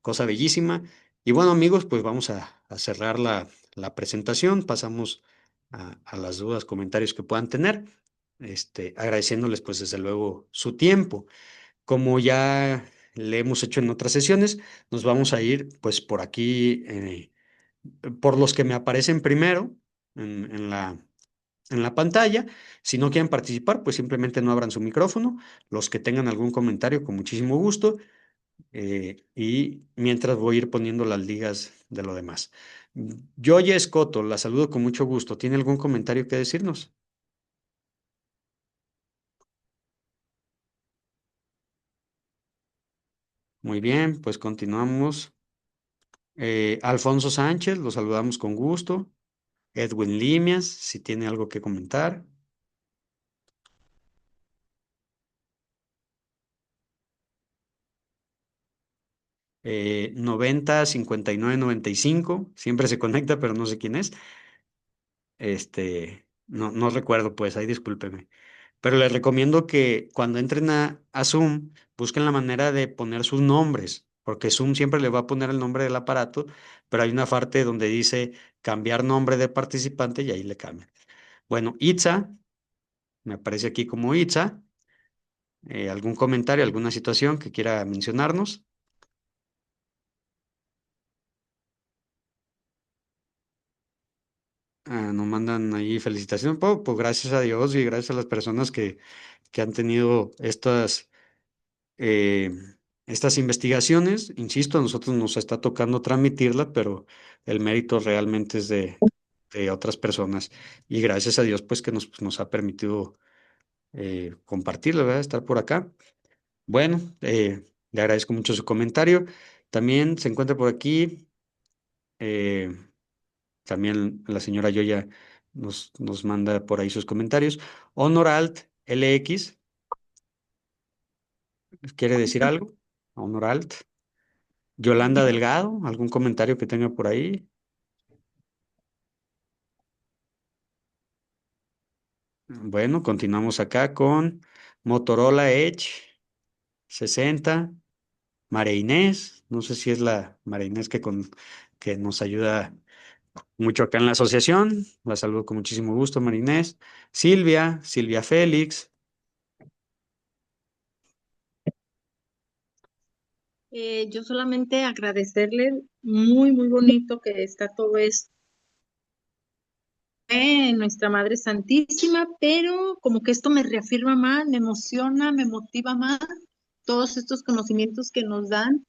cosa bellísima. Y bueno, amigos, pues vamos a cerrar la presentación. Pasamos a las dudas, comentarios que puedan tener, agradeciéndoles pues desde luego su tiempo. Como ya le hemos hecho en otras sesiones, nos vamos a ir pues por aquí, por los que me aparecen primero en la pantalla. Si no quieren participar, pues simplemente no abran su micrófono. Los que tengan algún comentario, con muchísimo gusto. Y mientras voy a ir poniendo las ligas de lo demás. Yoye Escoto, la saludo con mucho gusto. ¿Tiene algún comentario que decirnos? Muy bien, pues continuamos. Alfonso Sánchez, lo saludamos con gusto. Edwin Limias, si tiene algo que comentar. 90 59 95, siempre se conecta, pero no sé quién es. No recuerdo, pues, ahí discúlpeme. Pero les recomiendo que cuando entren a Zoom, busquen la manera de poner sus nombres, porque Zoom siempre le va a poner el nombre del aparato, pero hay una parte donde dice cambiar nombre de participante y ahí le cambian. Bueno, Itza, me aparece aquí como Itza. ¿Algún comentario, alguna situación que quiera mencionarnos? Nos mandan ahí felicitaciones. Pues gracias a Dios y gracias a las personas que han tenido eh, estas investigaciones. Insisto, a nosotros nos está tocando transmitirla, pero el mérito realmente es de otras personas. Y gracias a Dios, pues que nos ha permitido compartirla, ¿verdad? Estar por acá. Bueno, le agradezco mucho su comentario. También se encuentra por aquí. eh, También la señora Yoya nos manda por ahí sus comentarios. Honoralt LX, ¿quiere decir algo? Honoralt. Yolanda Delgado, ¿algún comentario que tenga por ahí? Bueno, continuamos acá con Motorola Edge 60. María Inés, no sé si es la María Inés que nos ayuda mucho acá en la asociación. La saludo con muchísimo gusto, María Inés. Silvia Félix. Yo solamente agradecerle, muy, muy bonito que está todo esto en nuestra Madre Santísima, pero como que esto me reafirma más, me emociona, me motiva más, todos estos conocimientos que nos dan.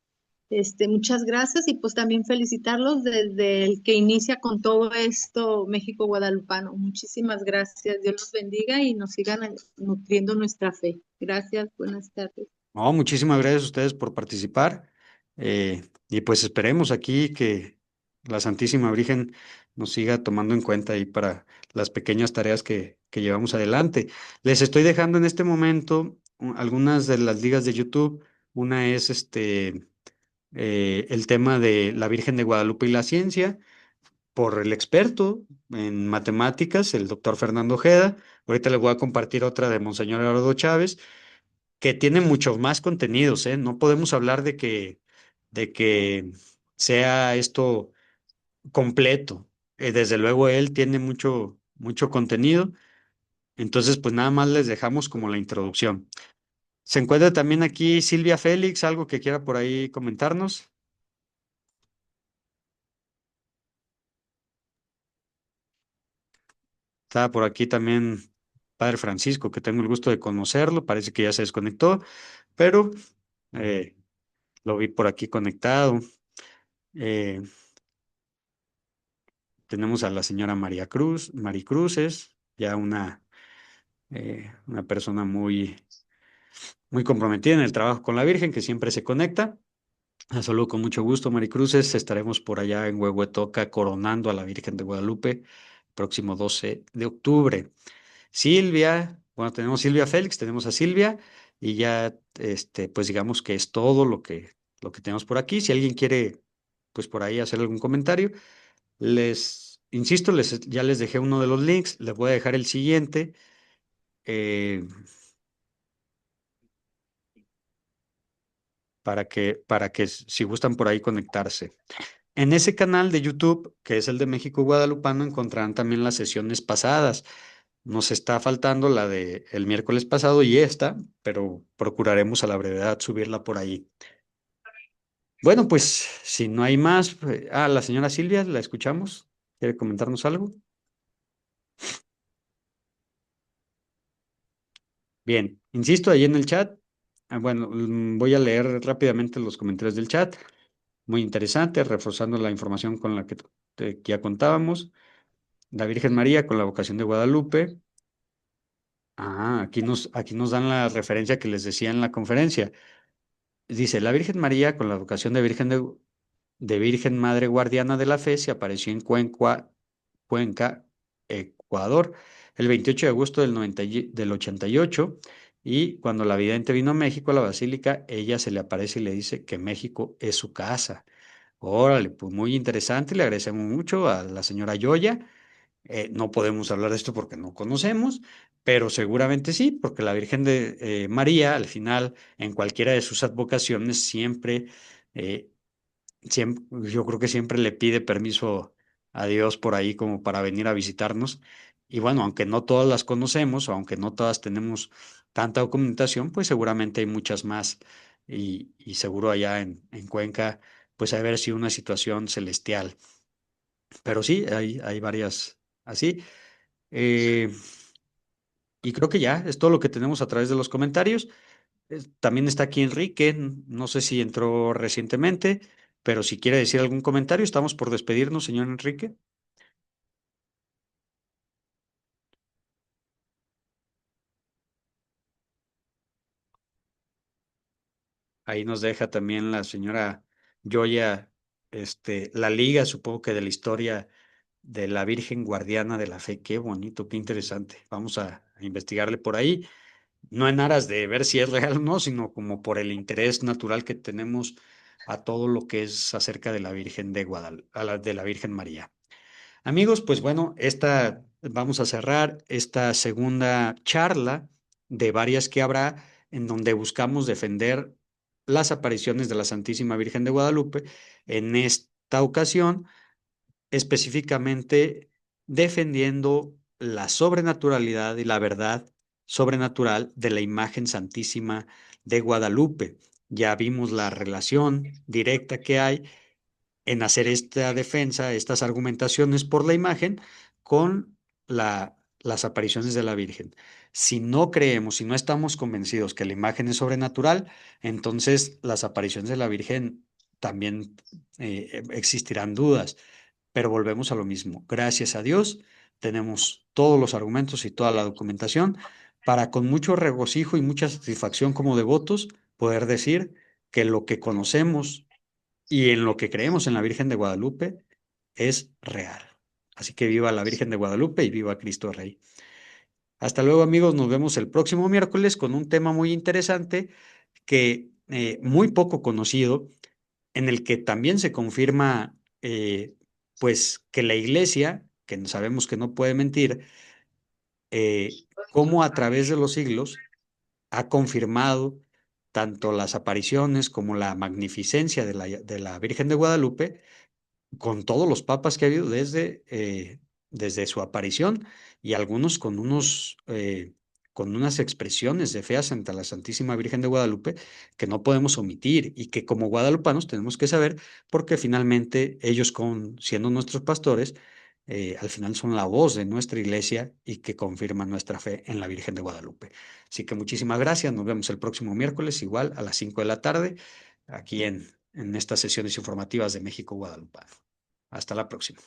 Muchas gracias y pues también felicitarlos desde el que inicia con todo esto México Guadalupano. Muchísimas gracias, Dios los bendiga y nos sigan nutriendo nuestra fe. Gracias, buenas tardes. No, muchísimas gracias a ustedes por participar. Y pues esperemos aquí que la Santísima Virgen nos siga tomando en cuenta ahí para las pequeñas tareas que llevamos adelante. Les estoy dejando en este momento algunas de las ligas de YouTube. Una es el tema de la Virgen de Guadalupe y la ciencia por el experto en matemáticas, el doctor Fernando Ojeda. Ahorita les voy a compartir otra de Monseñor Eduardo Chávez que tiene muchos más contenidos, ¿eh? No podemos hablar de que sea esto completo. Desde luego él tiene mucho contenido, entonces pues nada más les dejamos como la introducción. Se encuentra también aquí Silvia Félix, algo que quiera por ahí comentarnos. Está por aquí también Padre Francisco, que tengo el gusto de conocerlo, parece que ya se desconectó, pero eh, lo vi por aquí conectado. Eh, Tenemos a la señora María Cruz, Maricruces, ya una persona muy comprometida en el trabajo con la Virgen, que siempre se conecta. La saludo con mucho gusto, Maricruces. Estaremos por allá en Huehuetoca coronando a la Virgen de Guadalupe próximo 12 de octubre. Silvia, bueno, tenemos Silvia Félix, tenemos a Silvia y ya, pues digamos que es todo lo que tenemos por aquí. Si alguien quiere, pues por ahí hacer algún comentario. Insisto, ya les dejé uno de los links, les voy a dejar el siguiente eh, para que si gustan por ahí conectarse. En ese canal de YouTube, que es el de México Guadalupano, encontrarán también las sesiones pasadas. Nos está faltando la de el miércoles pasado y esta, pero procuraremos a la brevedad subirla por ahí. Bueno, pues si no hay más, la señora Silvia, la escuchamos. ¿Quiere comentarnos algo? Bien, insisto, ahí en el chat. Bueno, voy a leer rápidamente los comentarios del chat. muy interesante, reforzando la información con la que ya contábamos. La Virgen María con la vocación de Guadalupe. Ah, aquí nos dan la referencia que les decía en la conferencia. Dice, la Virgen María con la vocación de Virgen Madre Guardiana de la Fe se apareció en Cuenca, Ecuador, el 28 de agosto del 88, y cuando la vidente vino a México, a la Basílica, ella se le aparece y le dice que México es su casa. Órale, pues muy interesante, le agradecemos mucho a la señora Yoya. No podemos hablar de esto porque no conocemos, pero seguramente sí, porque la Virgen de María, al final, en cualquiera de sus advocaciones, eh, yo creo que siempre le pide permiso a Dios por ahí como para venir a visitarnos. Y bueno, aunque no todas las conocemos o aunque no todas tenemos tanta documentación, pues seguramente hay muchas más. Y seguro allá en Cuenca, pues ha de haber sido una situación celestial. Pero sí, hay varias así. Eh, y creo que ya es todo lo que tenemos a través de los comentarios. También está aquí Enrique, no sé si entró recientemente, pero si quiere decir algún comentario, estamos por despedirnos, señor Enrique. Ahí nos deja también la señora Joya, la liga, supongo que de la historia de la Virgen Guardiana de la Fe. Qué bonito, qué interesante. Vamos a investigarle por ahí, no en aras de ver si es real o no, sino como por el interés natural que tenemos a todo lo que es acerca de la Virgen de de la Virgen María. Amigos, pues bueno, vamos a cerrar esta segunda charla de varias que habrá en donde buscamos defender las apariciones de la Santísima Virgen de Guadalupe. En esta ocasión, específicamente defendiendo la sobrenaturalidad y la verdad sobrenatural de la imagen santísima de Guadalupe. Ya vimos la relación directa que hay en hacer esta defensa, estas argumentaciones por la imagen con las apariciones de la Virgen. Si no creemos, si no estamos convencidos que la imagen es sobrenatural, entonces las apariciones de la Virgen también existirán dudas. Pero volvemos a lo mismo. Gracias a Dios tenemos todos los argumentos y toda la documentación para con mucho regocijo y mucha satisfacción como devotos poder decir que lo que conocemos y en lo que creemos en la Virgen de Guadalupe es real. Así que viva la Virgen de Guadalupe y viva Cristo Rey. Hasta luego, amigos. Nos vemos el próximo miércoles con un tema muy interesante que muy poco conocido, en el que también se confirma, pues, que la Iglesia, que sabemos que no puede mentir, cómo a través de los siglos ha confirmado tanto las apariciones como la magnificencia de la Virgen de Guadalupe con todos los papas que ha habido desde su aparición y algunos con unas expresiones de fe ante la Santísima Virgen de Guadalupe que no podemos omitir y que como guadalupanos tenemos que saber porque finalmente ellos siendo nuestros pastores, al final son la voz de nuestra iglesia y que confirman nuestra fe en la Virgen de Guadalupe. Así que muchísimas gracias, nos vemos el próximo miércoles igual a las 5 de la tarde aquí en estas sesiones informativas de México Guadalupano. Hasta la próxima.